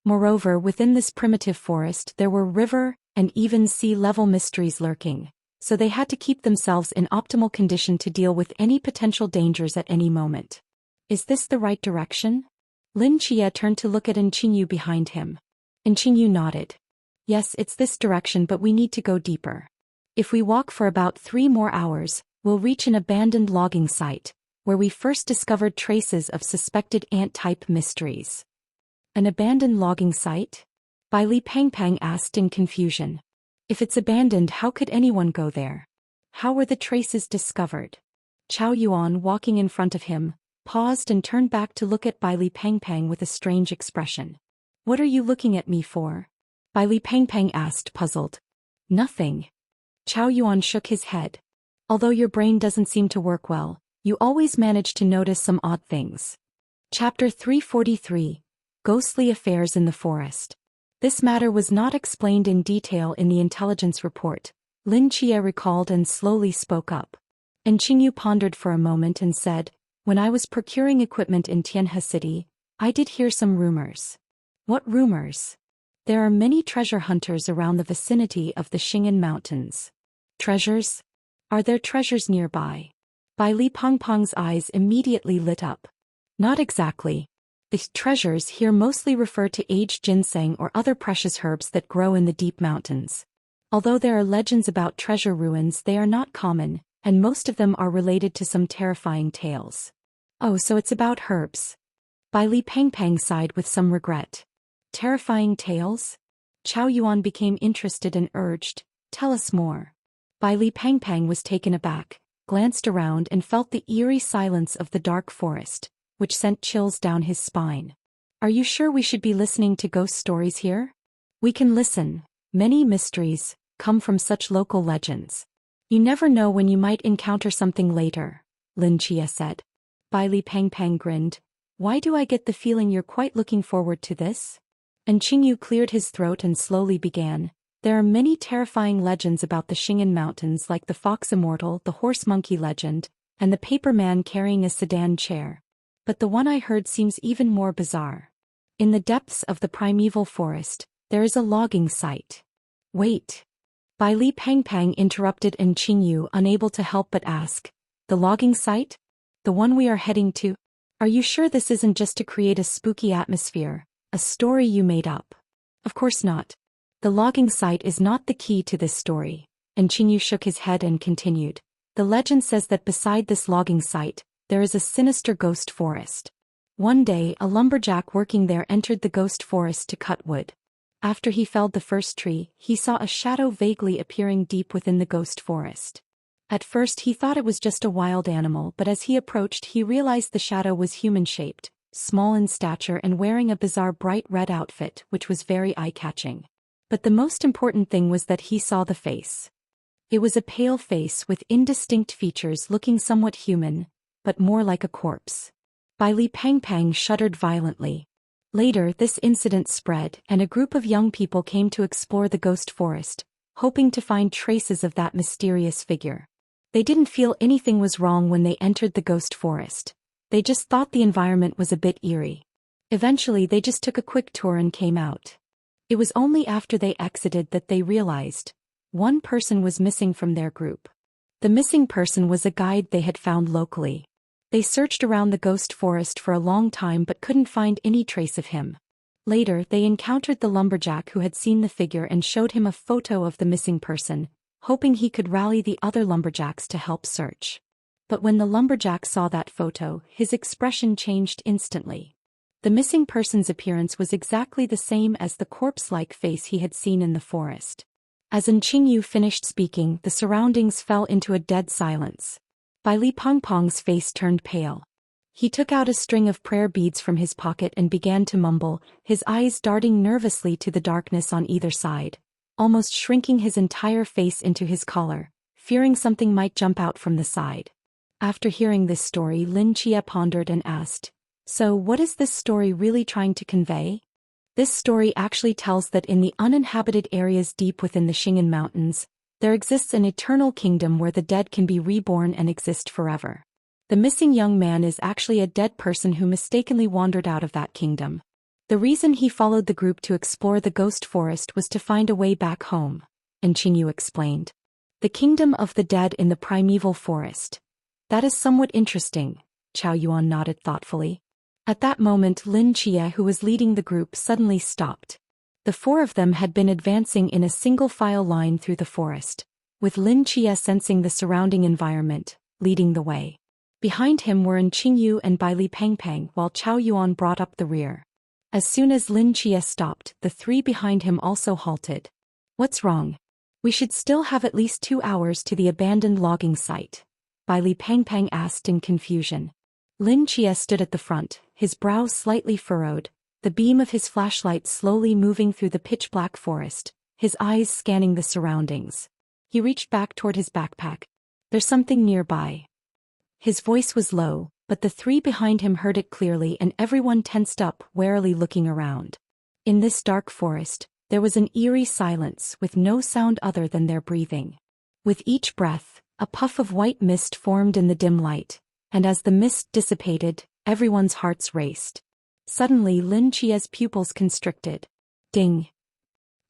Moreover, within this primitive forest there were river and even sea-level mysteries lurking, so they had to keep themselves in optimal condition to deal with any potential dangers at any moment. Is this the right direction? Lin Chia turned to look at Qingyu behind him. Qingyu nodded. Yes, it's this direction, but we need to go deeper. If we walk for about 3 more hours, we'll reach an abandoned logging site, where we first discovered traces of suspected ant-type mysteries. An abandoned logging site? Bai Li Pang asked in confusion. If it's abandoned, how could anyone go there? How were the traces discovered? Chao Yuan, walking in front of him, paused and turned back to look at Bai Li Pang with a strange expression. What are you looking at me for? Bai Li Pang asked, puzzled. Nothing. Chao Yuan shook his head. Although your brain doesn't seem to work well, You always manage to notice some odd things. Chapter 343, Ghostly Affairs in the Forest. This matter was not explained in detail in the intelligence report, Lin Chia recalled and slowly spoke up. And Qingyu pondered for a moment and said, when I was procuring equipment in Tianhe City, I did hear some rumors. What rumors? There are many treasure hunters around the vicinity of the Xing'an Mountains. Treasures? Are there treasures nearby? Bai Li Pengpeng's eyes immediately lit up. Not exactly. The treasures here mostly refer to aged ginseng or other precious herbs that grow in the deep mountains. Although there are legends about treasure ruins, they are not common, and most of them are related to some terrifying tales. Oh, so it's about herbs. Bai Li Pengpeng sighed with some regret. Terrifying tales? Chao Yuan became interested and urged, tell us more. Bai Li Pengpeng was taken aback, glanced around and felt the eerie silence of the dark forest, which sent chills down his spine. Are you sure we should be listening to ghost stories here? We can listen. Many mysteries come from such local legends. You never know when you might encounter something later, Lin Chia said. Bai Li Pengpeng grinned. Why do I get the feeling you're quite looking forward to this? And Qingyu cleared his throat and slowly began. There are many terrifying legends about the Xing'an Mountains, like the fox immortal, the horse monkey legend, and the paper man carrying a sedan chair. But the one I heard seems even more bizarre. In the depths of the primeval forest, there is a logging site. Wait. Bai Li Pengpeng interrupted and Qingyu, unable to help but ask, the logging site? The one we are heading to? Are you sure this isn't just to create a spooky atmosphere, a story you made up? Of course not. The logging site is not the key to this story, and Qingyu shook his head and continued. The legend says that beside this logging site, there is a sinister ghost forest. One day, a lumberjack working there entered the ghost forest to cut wood. After he felled the first tree, he saw a shadow vaguely appearing deep within the ghost forest. At first he thought it was just a wild animal, but as he approached he realized the shadow was human-shaped, small in stature and wearing a bizarre bright red outfit which was very eye-catching. But the most important thing was that he saw the face. It was a pale face with indistinct features looking somewhat human, but more like a corpse. Bai Li Pengpeng shuddered violently. Later this incident spread and a group of young people came to explore the ghost forest, hoping to find traces of that mysterious figure. They didn't feel anything was wrong when they entered the ghost forest. They just thought the environment was a bit eerie. Eventually they just took a quick tour and came out. It was only after they exited that they realized one person was missing from their group. The missing person was a guide they had found locally. They searched around the ghost forest for a long time but couldn't find any trace of him. Later they encountered the lumberjack who had seen the figure and showed him a photo of the missing person, hoping he could rally the other lumberjacks to help search. But when the lumberjack saw that photo, his expression changed instantly. The missing person's appearance was exactly the same as the corpse-like face he had seen in the forest. As Qingyu finished speaking, the surroundings fell into a dead silence. Bai Li Pengpeng's face turned pale. He took out a string of prayer beads from his pocket and began to mumble, his eyes darting nervously to the darkness on either side, almost shrinking his entire face into his collar, fearing something might jump out from the side. After hearing this story, Lin Chia pondered and asked, so what is this story really trying to convey? This story actually tells that in the uninhabited areas deep within the Xing'an Mountains, there exists an eternal kingdom where the dead can be reborn and exist forever. The missing young man is actually a dead person who mistakenly wandered out of that kingdom. The reason he followed the group to explore the ghost forest was to find a way back home, and Qingyu explained. The kingdom of the dead in the primeval forest. That is somewhat interesting, Chao Yuan nodded thoughtfully. At that moment Lin Chia, who was leading the group, suddenly stopped. The four of them had been advancing in a single file line through the forest, with Lin Chia sensing the surrounding environment, leading the way. Behind him were Qingyu and Bai Li Pengpeng, while Chao Yuan brought up the rear. As soon as Lin Chia stopped, the three behind him also halted. What's wrong? We should still have at least 2 hours to the abandoned logging site, Bai Li Pengpeng asked in confusion. Lin Chia stood at the front, his brows slightly furrowed, the beam of his flashlight slowly moving through the pitch-black forest, his eyes scanning the surroundings. He reached back toward his backpack. There's something nearby. His voice was low, but the three behind him heard it clearly and everyone tensed up, warily looking around. In this dark forest, there was an eerie silence with no sound other than their breathing. With each breath, a puff of white mist formed in the dim light, and as the mist dissipated, everyone's hearts raced. Suddenly Lin Chia's pupils constricted. Ding!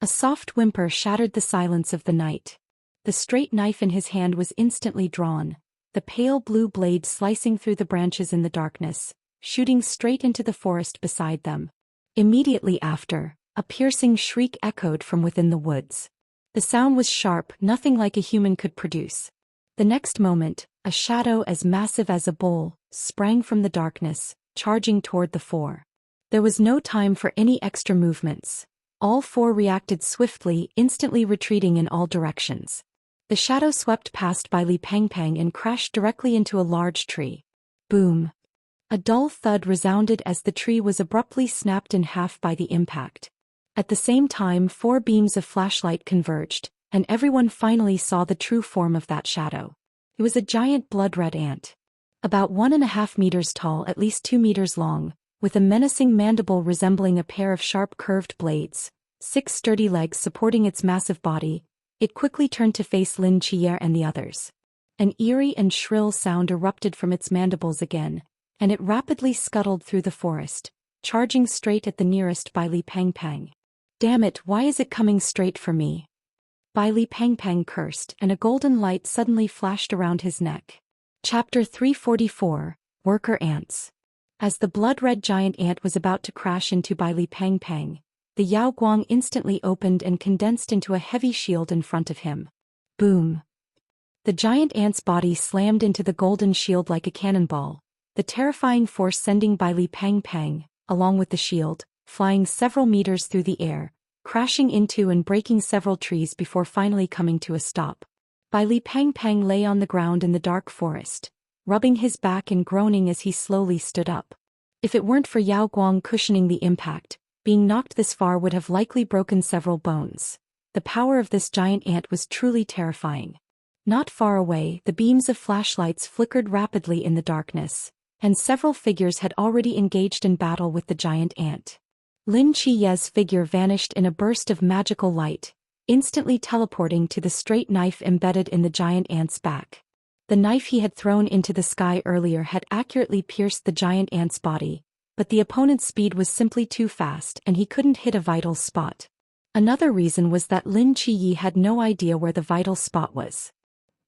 A soft whimper shattered the silence of the night. The straight knife in his hand was instantly drawn, the pale blue blade slicing through the branches in the darkness, shooting straight into the forest beside them. Immediately after, a piercing shriek echoed from within the woods. The sound was sharp, nothing like a human could produce. The next moment, a shadow as massive as a bull sprang from the darkness, charging toward the four. There was no time for any extra movements. All four reacted swiftly, instantly retreating in all directions. The shadow swept past Bai Li Pangpang and crashed directly into a large tree. Boom! A dull thud resounded as the tree was abruptly snapped in half by the impact. At the same time, four beams of flashlight converged, and everyone finally saw the true form of that shadow. It was a giant blood-red ant. About 1.5 meters tall, at least 2 meters long, with a menacing mandible resembling a pair of sharp curved blades, 6 sturdy legs supporting its massive body, it quickly turned to face Lin Chia and the others. An eerie and shrill sound erupted from its mandibles again, and it rapidly scuttled through the forest, charging straight at the nearest Bai Li Pangpang. Damn it, why is it coming straight for me? Bai Li Pangpang cursed, and a golden light suddenly flashed around his neck. Chapter 344, Worker Ants. As the blood-red giant ant was about to crash into Bai Li Pangpang, the Yao Guang instantly opened and condensed into a heavy shield in front of him. Boom! The giant ant's body slammed into the golden shield like a cannonball, the terrifying force sending Bai Li Pangpang, along with the shield, flying several meters through the air, crashing into and breaking several trees before finally coming to a stop. Bai Li Pangpang lay on the ground in the dark forest, rubbing his back and groaning as he slowly stood up. If it weren't for Yao Guang cushioning the impact, being knocked this far would have likely broken several bones. The power of this giant ant was truly terrifying. Not far away, the beams of flashlights flickered rapidly in the darkness, and several figures had already engaged in battle with the giant ant. Lin Chia's figure vanished in a burst of magical light, instantly teleporting to the straight knife embedded in the giant ant's back. The knife he had thrown into the sky earlier had accurately pierced the giant ant's body, but the opponent's speed was simply too fast and he couldn't hit a vital spot. Another reason was that Lin Chi had no idea where the vital spot was.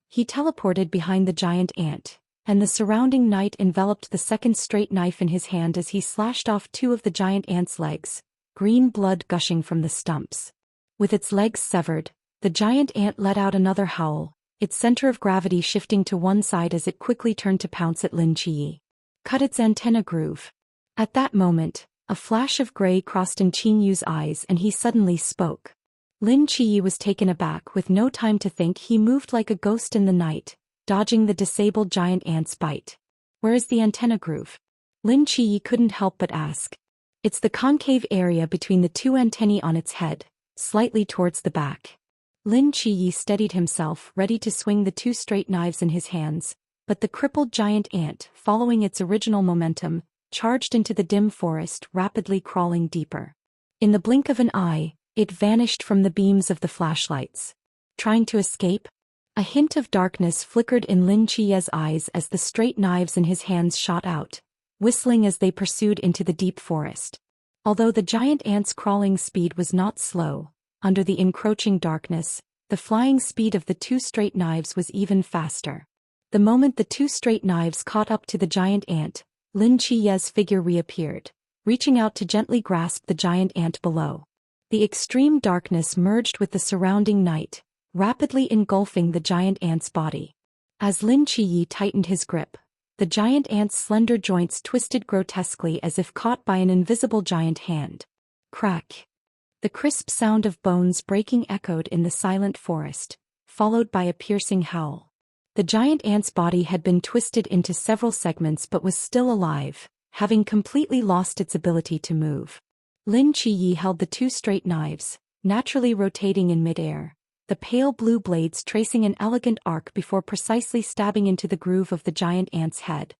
He teleported behind the giant ant, and the surrounding night enveloped the second straight knife in his hand as he slashed off 2 of the giant ant's legs, green blood gushing from the stumps. With its legs severed, the giant ant let out another howl, its center of gravity shifting to one side as it quickly turned to pounce at Lin Chi. Cut its antenna groove. At that moment, a flash of gray crossed in Qin Yu's eyes and he suddenly spoke. Lin Chi was taken aback. With no time to think, he moved like a ghost in the night, dodging the disabled giant ant's bite. Where is the antenna groove? Lin Chi couldn't help but ask. It's the concave area between the 2 antennae on its head, slightly towards the back. Lin Chi steadied himself, ready to swing the 2 straight knives in his hands, but the crippled giant ant, following its original momentum, charged into the dim forest, rapidly crawling deeper. In the blink of an eye, it vanished from the beams of the flashlights. Trying to escape? A hint of darkness flickered in Lin Chia's eyes as the straight knives in his hands shot out, whistling as they pursued into the deep forest. Although the giant ant's crawling speed was not slow, under the encroaching darkness, the flying speed of the 2 straight knives was even faster. The moment the 2 straight knives caught up to the giant ant, Lin Chia's figure reappeared, reaching out to gently grasp the giant ant below. The extreme darkness merged with the surrounding night, rapidly engulfing the giant ant's body. As Lin Chi tightened his grip, the giant ant's slender joints twisted grotesquely as if caught by an invisible giant hand. Crack! The crisp sound of bones breaking echoed in the silent forest, followed by a piercing howl. The giant ant's body had been twisted into several segments but was still alive, having completely lost its ability to move. Lin Chi held the 2 straight knives, naturally rotating in midair, the pale blue blades tracing an elegant arc before precisely stabbing into the groove of the giant ant's head.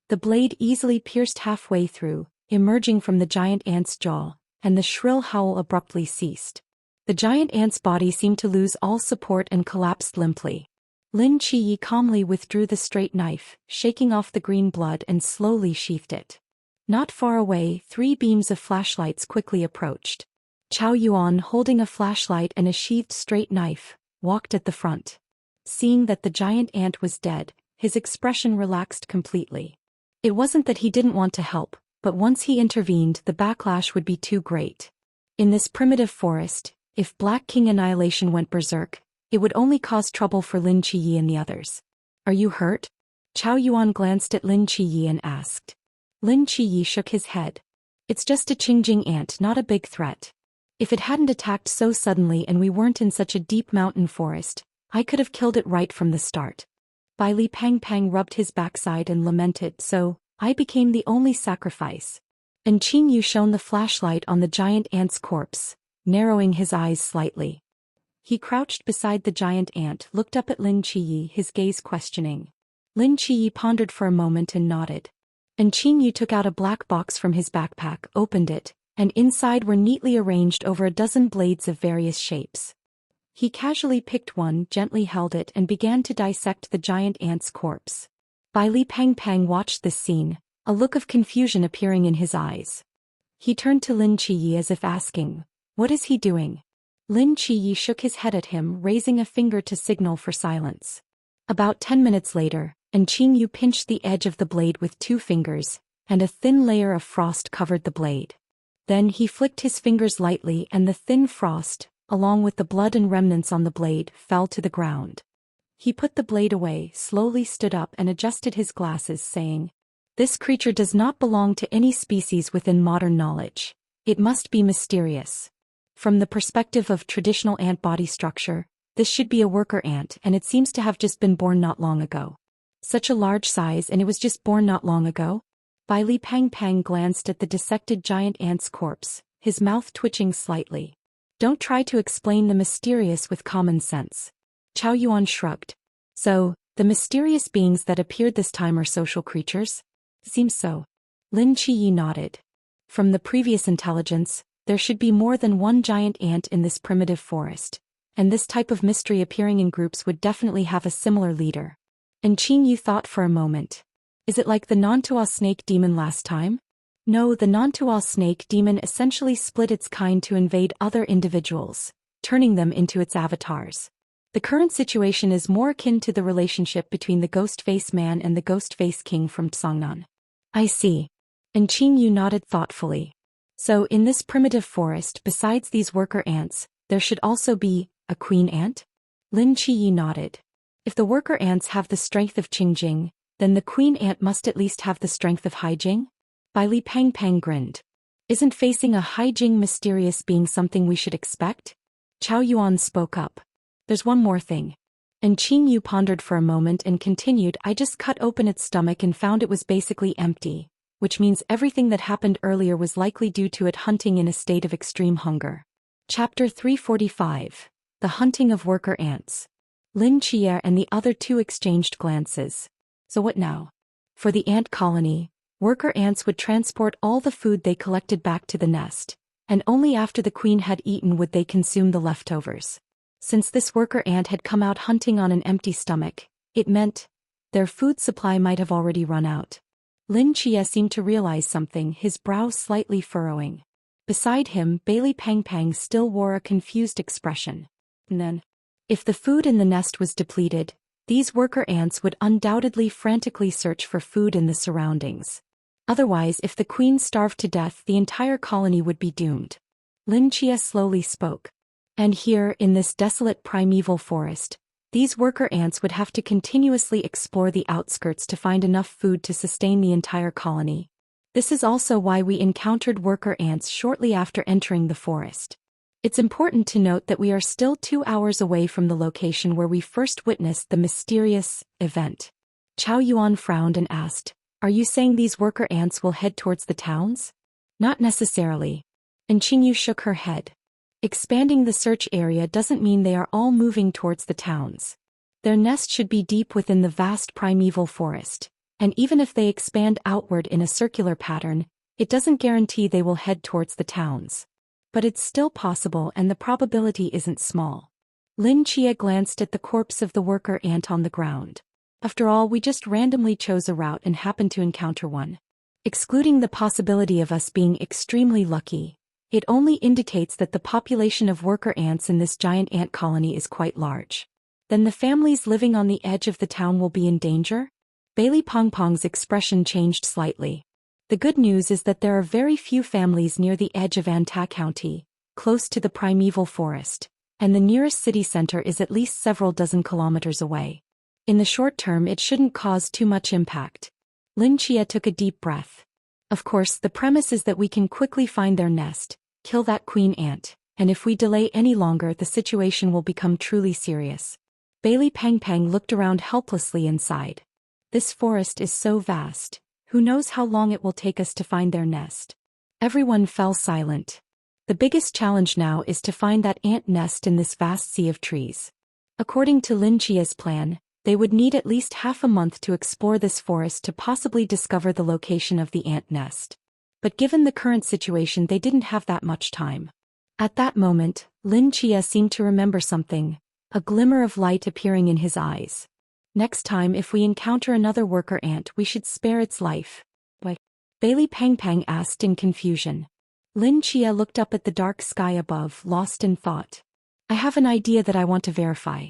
The blade easily pierced halfway through, emerging from the giant ant's jaw, and the shrill howl abruptly ceased. The giant ant's body seemed to lose all support and collapsed limply. Lin Qiyi calmly withdrew the straight knife, shaking off the green blood and slowly sheathed it. Not far away, 3 beams of flashlights quickly approached. Chao Yuan, holding a flashlight and a sheathed straight knife, walked at the front. Seeing that the giant ant was dead, his expression relaxed completely. It wasn't that he didn't want to help, but once he intervened, the backlash would be too great. In this primitive forest, if Black King Annihilation went berserk, it would only cause trouble for Lin Qiyi and the others. Are you hurt? Chao Yuan glanced at Lin Qiyi and asked. Lin Qiyi shook his head. It's just a Qingjing ant, not a big threat. If it hadn't attacked so suddenly and we weren't in such a deep mountain forest, I could have killed it right from the start. Bai Li Pang Pang rubbed his backside and lamented, so I became the only sacrifice. And Qin Yu shone the flashlight on the giant ant's corpse, narrowing his eyes slightly. He crouched beside the giant ant, looked up at Lin Qiyi, his gaze questioning. Lin Qiyi pondered for a moment and nodded. And Qin Yu took out a black box from his backpack, opened it, and inside were neatly arranged over a dozen blades of various shapes. He casually picked one, gently held it, and began to dissect the giant ant's corpse. Bai Li Pang Pang watched this scene, a look of confusion appearing in his eyes. He turned to Lin Qiyi as if asking, "What is he doing?" Lin Qiyi shook his head at him, raising a finger to signal for silence. About 10 minutes later, and Qin Yu pinched the edge of the blade with 2 fingers, and a thin layer of frost covered the blade. Then he flicked his fingers lightly and the thin frost, along with the blood and remnants on the blade, fell to the ground. He put the blade away, slowly stood up and adjusted his glasses, saying, "This creature does not belong to any species within modern knowledge. It must be mysterious. From the perspective of traditional ant body structure, this should be a worker ant, and it seems to have just been born not long ago." Such a large size, and it was just born not long ago? Bai Li Pang Pang glanced at the dissected giant ant's corpse, his mouth twitching slightly. Don't try to explain the mysterious with common sense. Chao Yuan shrugged. So, the mysterious beings that appeared this time are social creatures? Seems so. Lin Qiyi nodded. From the previous intelligence, there should be more than one giant ant in this primitive forest, and this type of mystery appearing in groups would definitely have a similar leader. And Qin Yu thought for a moment. Is it like the Nantua snake demon last time? No, the Nantua snake demon essentially split its kind to invade other individuals, turning them into its avatars. The current situation is more akin to the relationship between the Ghost-Face Man and the Ghost-Face King from Tsongnan. I see. And Qin Yu nodded thoughtfully. So in this primitive forest, besides these worker ants, there should also be a queen ant? Lin Qiyi nodded. If the worker ants have the strength of Qingjing, then the queen ant must at least have the strength of Haijing? Bai Li Pang Pang grinned. Isn't facing a Haijing mysterious being something we should expect? Chao Yuan spoke up. There's one more thing. And Qin Yu pondered for a moment and continued, I just cut open its stomach and found it was basically empty, which means everything that happened earlier was likely due to it hunting in a state of extreme hunger. Chapter 345. The Hunting of Worker Ants. Lin Qiyi and the other 2 exchanged glances. So what now? For the ant colony, worker ants would transport all the food they collected back to the nest, and only after the queen had eaten would they consume the leftovers. Since this worker ant had come out hunting on an empty stomach, it meant their food supply might have already run out. Lin Qiyi seemed to realize something, his brow slightly furrowing. Beside him, Bai Li Pang Pang still wore a confused expression. And then, if the food in the nest was depleted, these worker ants would undoubtedly frantically search for food in the surroundings. Otherwise, if the queen starved to death, the entire colony would be doomed. Lin Qiyi slowly spoke. And here, in this desolate primeval forest, these worker ants would have to continuously explore the outskirts to find enough food to sustain the entire colony. This is also why we encountered worker ants shortly after entering the forest. It's important to note that we are still 2 hours away from the location where we first witnessed the mysterious event. Chao Yuan frowned and asked, Are you saying these worker ants will head towards the towns? Not necessarily. And Qin Yu shook her head. Expanding the search area doesn't mean they are all moving towards the towns. Their nest should be deep within the vast primeval forest, and even if they expand outward in a circular pattern, it doesn't guarantee they will head towards the towns. But it's still possible and the probability isn't small. Lin Chia glanced at the corpse of the worker ant on the ground. After all, we just randomly chose a route and happened to encounter one. Excluding the possibility of us being extremely lucky, it only indicates that the population of worker ants in this giant ant colony is quite large. Then the families living on the edge of the town will be in danger? Bailey Pong Pong's expression changed slightly. The good news is that there are very few families near the edge of Anta County, close to the primeval forest, and the nearest city center is at least several dozen kilometers away. In the short term, it shouldn't cause too much impact. Lin Chia took a deep breath. Of course, the premise is that we can quickly find their nest, kill that queen ant, and if we delay any longer, the situation will become truly serious. Bailey Pang Pang looked around helplessly inside. This forest is so vast. Who knows how long it will take us to find their nest? Everyone fell silent. The biggest challenge now is to find that ant nest in this vast sea of trees. According to Lin Chia's plan, they would need at least half a month to explore this forest to possibly discover the location of the ant nest. But given the current situation, they didn't have that much time. At that moment, Lin Chia seemed to remember something, a glimmer of light appearing in his eyes. Next time if we encounter another worker ant, we should spare its life. Why? Bailey Pang Pang asked in confusion. Lin Chia looked up at the dark sky above, lost in thought. I have an idea that I want to verify.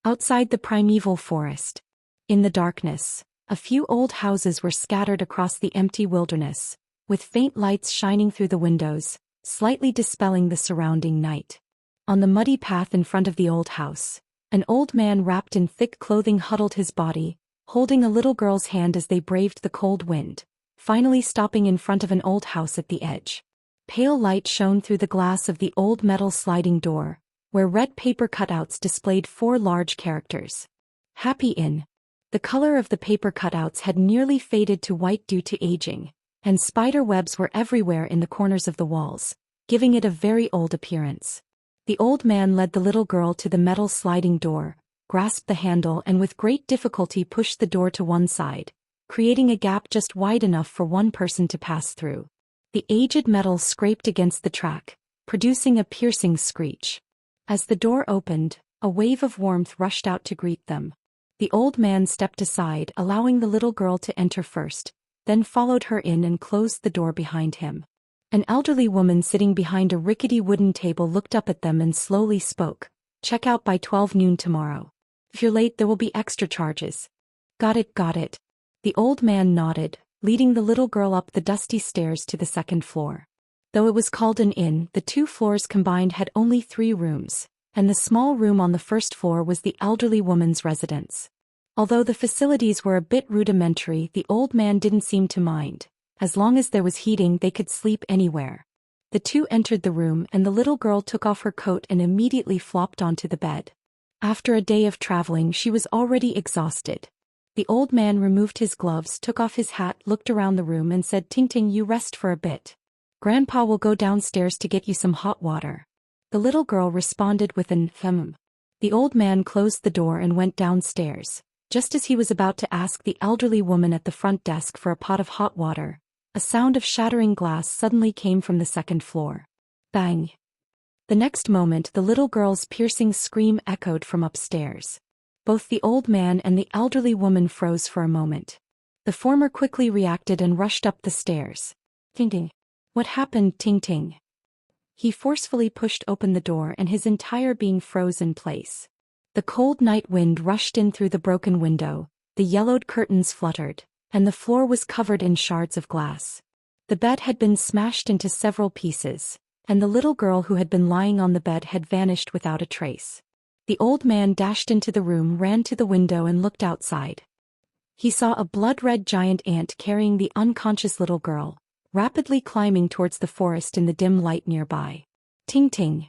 Outside the primeval forest, in the darkness, a few old houses were scattered across the empty wilderness, with faint lights shining through the windows, slightly dispelling the surrounding night. On the muddy path in front of the old house, an old man wrapped in thick clothing huddled his body, holding a little girl's hand as they braved the cold wind, finally stopping in front of an old house at the edge. Pale light shone through the glass of the old metal sliding door, where red paper cutouts displayed 4 large characters. Happy Inn. The color of the paper cutouts had nearly faded to white due to aging, and spider webs were everywhere in the corners of the walls, giving it a very old appearance. The old man led the little girl to the metal sliding door, grasped the handle and with great difficulty pushed the door to one side, creating a gap just wide enough for one person to pass through. The aged metal scraped against the track, producing a piercing screech. As the door opened, a wave of warmth rushed out to greet them. The old man stepped aside, allowing the little girl to enter first, then followed her in and closed the door behind him. An elderly woman sitting behind a rickety wooden table looked up at them and slowly spoke. Check out by 12 noon tomorrow. If you're late, there will be extra charges. Got it, got it. The old man nodded, leading the little girl up the dusty stairs to the second floor. Though it was called an inn, the 2 floors combined had only 3 rooms, and the small room on the first floor was the elderly woman's residence. Although the facilities were a bit rudimentary, the old man didn't seem to mind. As long as there was heating, they could sleep anywhere. The 2 entered the room and the little girl took off her coat and immediately flopped onto the bed. After a day of traveling, she was already exhausted. The old man removed his gloves, took off his hat, looked around the room and said, Ting Ting, you rest for a bit. Grandpa will go downstairs to get you some hot water. The little girl responded with an The old man closed the door and went downstairs. Just as he was about to ask the elderly woman at the front desk for a pot of hot water, a sound of shattering glass suddenly came from the second floor. Bang! The next moment, the little girl's piercing scream echoed from upstairs. Both the old man and the elderly woman froze for a moment. The former quickly reacted and rushed up the stairs. Ting Ting. What happened, Ting Ting? He forcefully pushed open the door and his entire being froze in place. The cold night wind rushed in through the broken window, the yellowed curtains fluttered, and the floor was covered in shards of glass. The bed had been smashed into several pieces, and the little girl who had been lying on the bed had vanished without a trace. The old man dashed into the room, ran to the window and looked outside. He saw a blood-red giant ant carrying the unconscious little girl, rapidly climbing towards the forest in the dim light nearby. Ting Ting!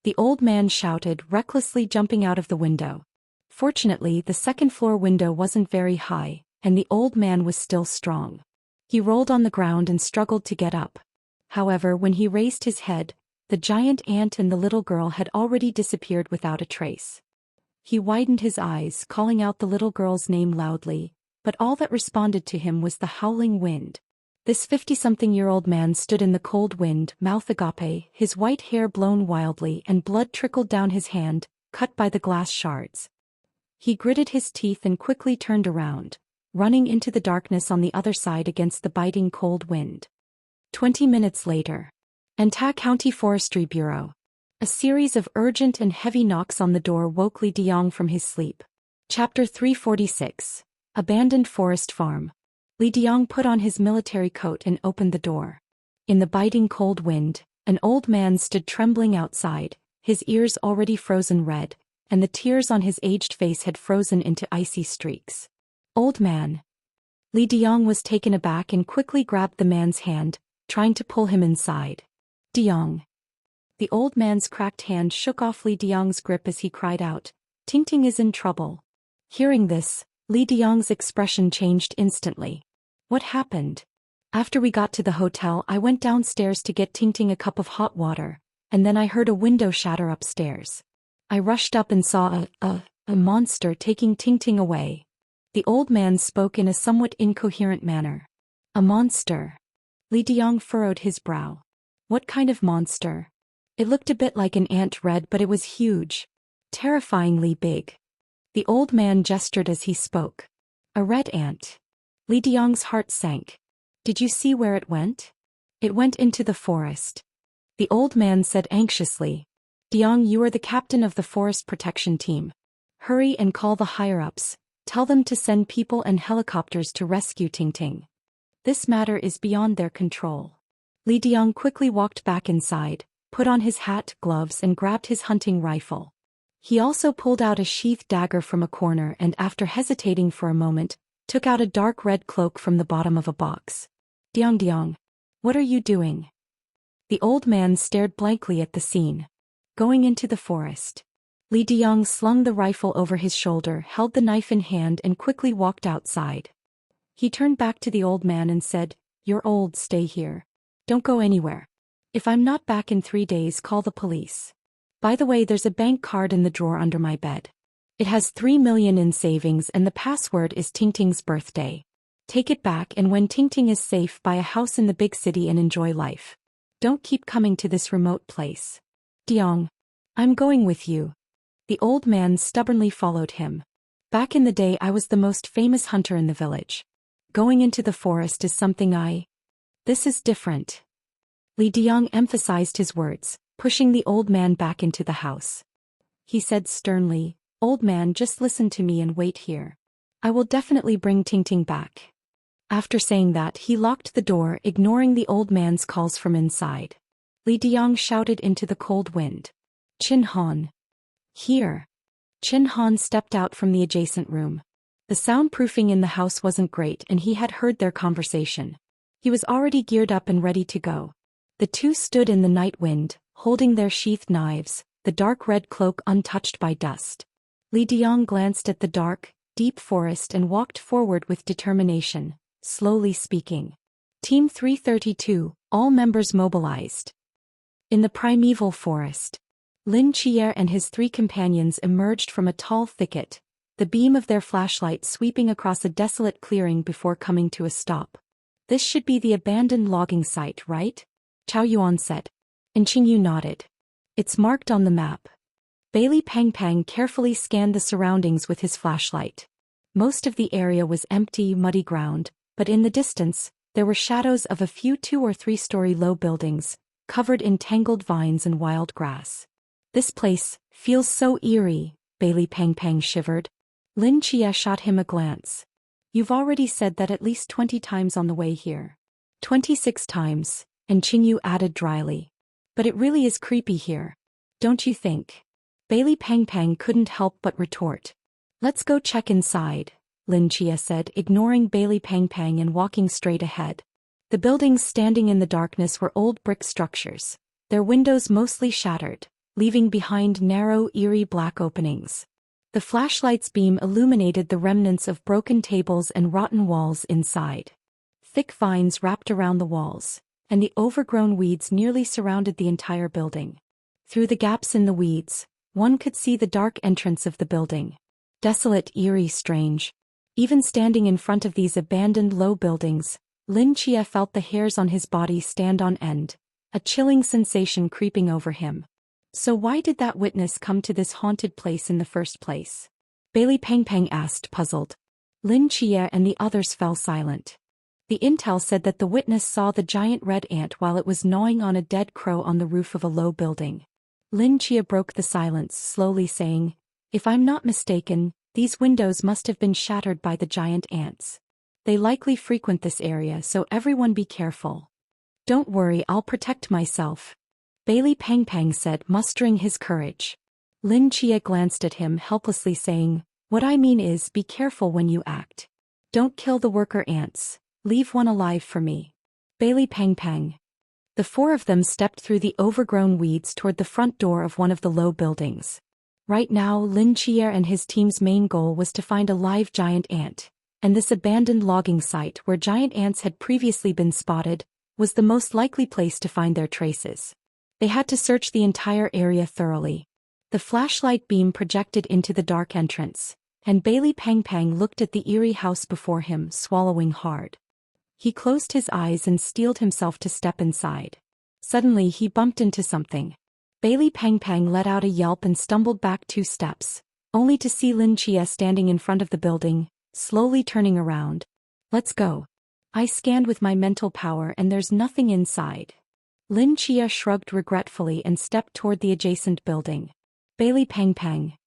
The old man shouted, recklessly jumping out of the window. Fortunately, the second-floor window wasn't very high, and the old man was still strong. He rolled on the ground and struggled to get up. However, when he raised his head, The giant ant and the little girl had already disappeared without a trace. He widened his eyes, calling out the little girl's name loudly, but all that responded to him was the howling wind. This 50-something-year-old man stood in the cold wind, mouth agape, his white hair blown wildly and blood trickled down his hand, cut by the glass shards. He gritted his teeth and quickly turned around, running into the darkness on the other side against the biting cold wind. 20 minutes later. Antah County Forestry Bureau. A series of urgent and heavy knocks on the door woke Li Diong from his sleep. Chapter 346. Abandoned Forest Farm. Li Diong put on his military coat and opened the door. In the biting cold wind, an old man stood trembling outside, his ears already frozen red, and the tears on his aged face had frozen into icy streaks. Old man. Li Diong was taken aback and quickly grabbed the man's hand, trying to pull him inside. Diong. The old man's cracked hand shook off Li Diong's grip as he cried out, "Ting Ting is in trouble." Hearing this, Li Diong's expression changed instantly. What happened? After we got to the hotel, I went downstairs to get Ting Ting a cup of hot water, and then I heard a window shatter upstairs. I rushed up and saw a monster taking Ting Ting away. The old man spoke in a somewhat incoherent manner. A monster. Li Diong furrowed his brow. What kind of monster? It looked a bit like an ant red, but it was huge. Terrifyingly big. The old man gestured as he spoke. A red ant. Li Diong's heart sank. Did you see where it went? It went into the forest. The old man said anxiously. Diong, you are the captain of the forest protection team. Hurry and call the higher-ups. Tell them to send people and helicopters to rescue Ting Ting. This matter is beyond their control. Li Diong quickly walked back inside, put on his hat, gloves and grabbed his hunting rifle. He also pulled out a sheathed dagger from a corner and after hesitating for a moment, took out a dark red cloak from the bottom of a box. Diong, what are you doing? The old man stared blankly at the scene. Going into the forest. Li Diong slung the rifle over his shoulder, held the knife in hand and quickly walked outside. He turned back to the old man and said, "You're old, stay here. Don't go anywhere. If I'm not back in 3 days, call the police. By the way, there's a bank card in the drawer under my bed. It has 3 million in savings and the password is Ting Ting's birthday. Take it back and when Ting Ting is safe, buy a house in the big city and enjoy life. Don't keep coming to this remote place." Diong. I'm going with you. The old man stubbornly followed him. Back in the day I was the most famous hunter in the village. Going into the forest is something This is different. Li Diong emphasized his words, pushing the old man back into the house. He said sternly, "Old man, just listen to me and wait here. I will definitely bring Ting Ting back." After saying that, he locked the door, ignoring the old man's calls from inside. Li Diong shouted into the cold wind. "Chin Han. Here." Chin Han stepped out from the adjacent room. The soundproofing in the house wasn't great and he had heard their conversation. He was already geared up and ready to go. The two stood in the night wind, holding their sheathed knives, the dark red cloak untouched by dust. Li Diong glanced at the dark, deep forest and walked forward with determination, slowly speaking. Team 332, all members mobilized. In the primeval forest. Lin Chier and his 3 companions emerged from a tall thicket, the beam of their flashlight sweeping across a desolate clearing before coming to a stop. "This should be the abandoned logging site, right?" Chow Yuan said. And Qingyu nodded. "It's marked on the map." Bailey Pang Pang carefully scanned the surroundings with his flashlight. Most of the area was empty, muddy ground, but in the distance, there were shadows of a few 2- or 3-story low buildings, covered in tangled vines and wild grass. "This place feels so eerie," Bailey Pang Pang shivered. Lin Chia shot him a glance. "You've already said that at least 20 times on the way here." 26 times, and Qingyu added dryly. "But it really is creepy here. Don't you think?" Bailey Pang Pang couldn't help but retort. "Let's go check inside," Lin Chia said, ignoring Bailey Pang Pang and walking straight ahead. The buildings standing in the darkness were old brick structures, their windows mostly shattered, leaving behind narrow, eerie black openings. The flashlight's beam illuminated the remnants of broken tables and rotten walls inside. Thick vines wrapped around the walls, and the overgrown weeds nearly surrounded the entire building. Through the gaps in the weeds, one could see the dark entrance of the building. Desolate, eerie, strange. Even standing in front of these abandoned low buildings, Lin Chia felt the hairs on his body stand on end, a chilling sensation creeping over him. So why did that witness come to this haunted place in the first place? Bailey Peng asked, puzzled. Lin Chia and the others fell silent. The intel said that the witness saw the giant red ant while it was gnawing on a dead crow on the roof of a low building. Lin Chia broke the silence, slowly saying, "If I'm not mistaken, these windows must have been shattered by the giant ants. They likely frequent this area, so everyone be careful." "Don't worry, I'll protect myself," Bailey Peng said, mustering his courage. Lin Chia glanced at him helplessly, saying, "What I mean is, be careful when you act. Don't kill the worker ants. Leave one alive for me." Bailey Peng. The four of them stepped through the overgrown weeds toward the front door of one of the low buildings. Right now, Lin Chia and his team's main goal was to find a live giant ant, and this abandoned logging site where giant ants had previously been spotted was the most likely place to find their traces. They had to search the entire area thoroughly. The flashlight beam projected into the dark entrance, and Bailey Peng looked at the eerie house before him, swallowing hard. He closed his eyes and steeled himself to step inside. Suddenly he bumped into something. Bailey Peng let out a yelp and stumbled back 2 steps, only to see Lin Chia standing in front of the building, slowly turning around. "Let's go." I scanned with my mental power and there's nothing inside. Lin Chia shrugged regretfully and stepped toward the adjacent building. Bailey Peng.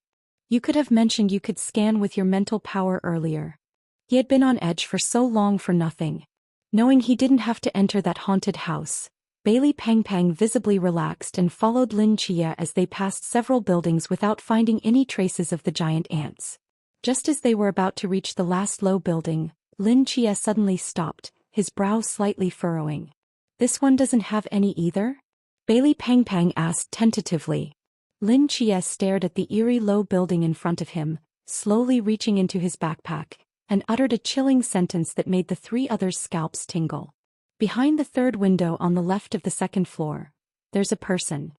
"You could have mentioned you could scan with your mental power earlier." He had been on edge for so long for nothing. Knowing he didn't have to enter that haunted house, Bailey Peng visibly relaxed and followed Lin Chia as they passed several buildings without finding any traces of the giant ants. Just as they were about to reach the last low building, Lin Chia suddenly stopped, his brow slightly furrowing. "This one doesn't have any either?" Bailey Peng asked tentatively. Lin Chia stared at the eerie low building in front of him, slowly reaching into his backpack, and uttered a chilling sentence that made the 3 others' scalps tingle. "Behind the 3rd window on the left of the 2nd floor, there's a person."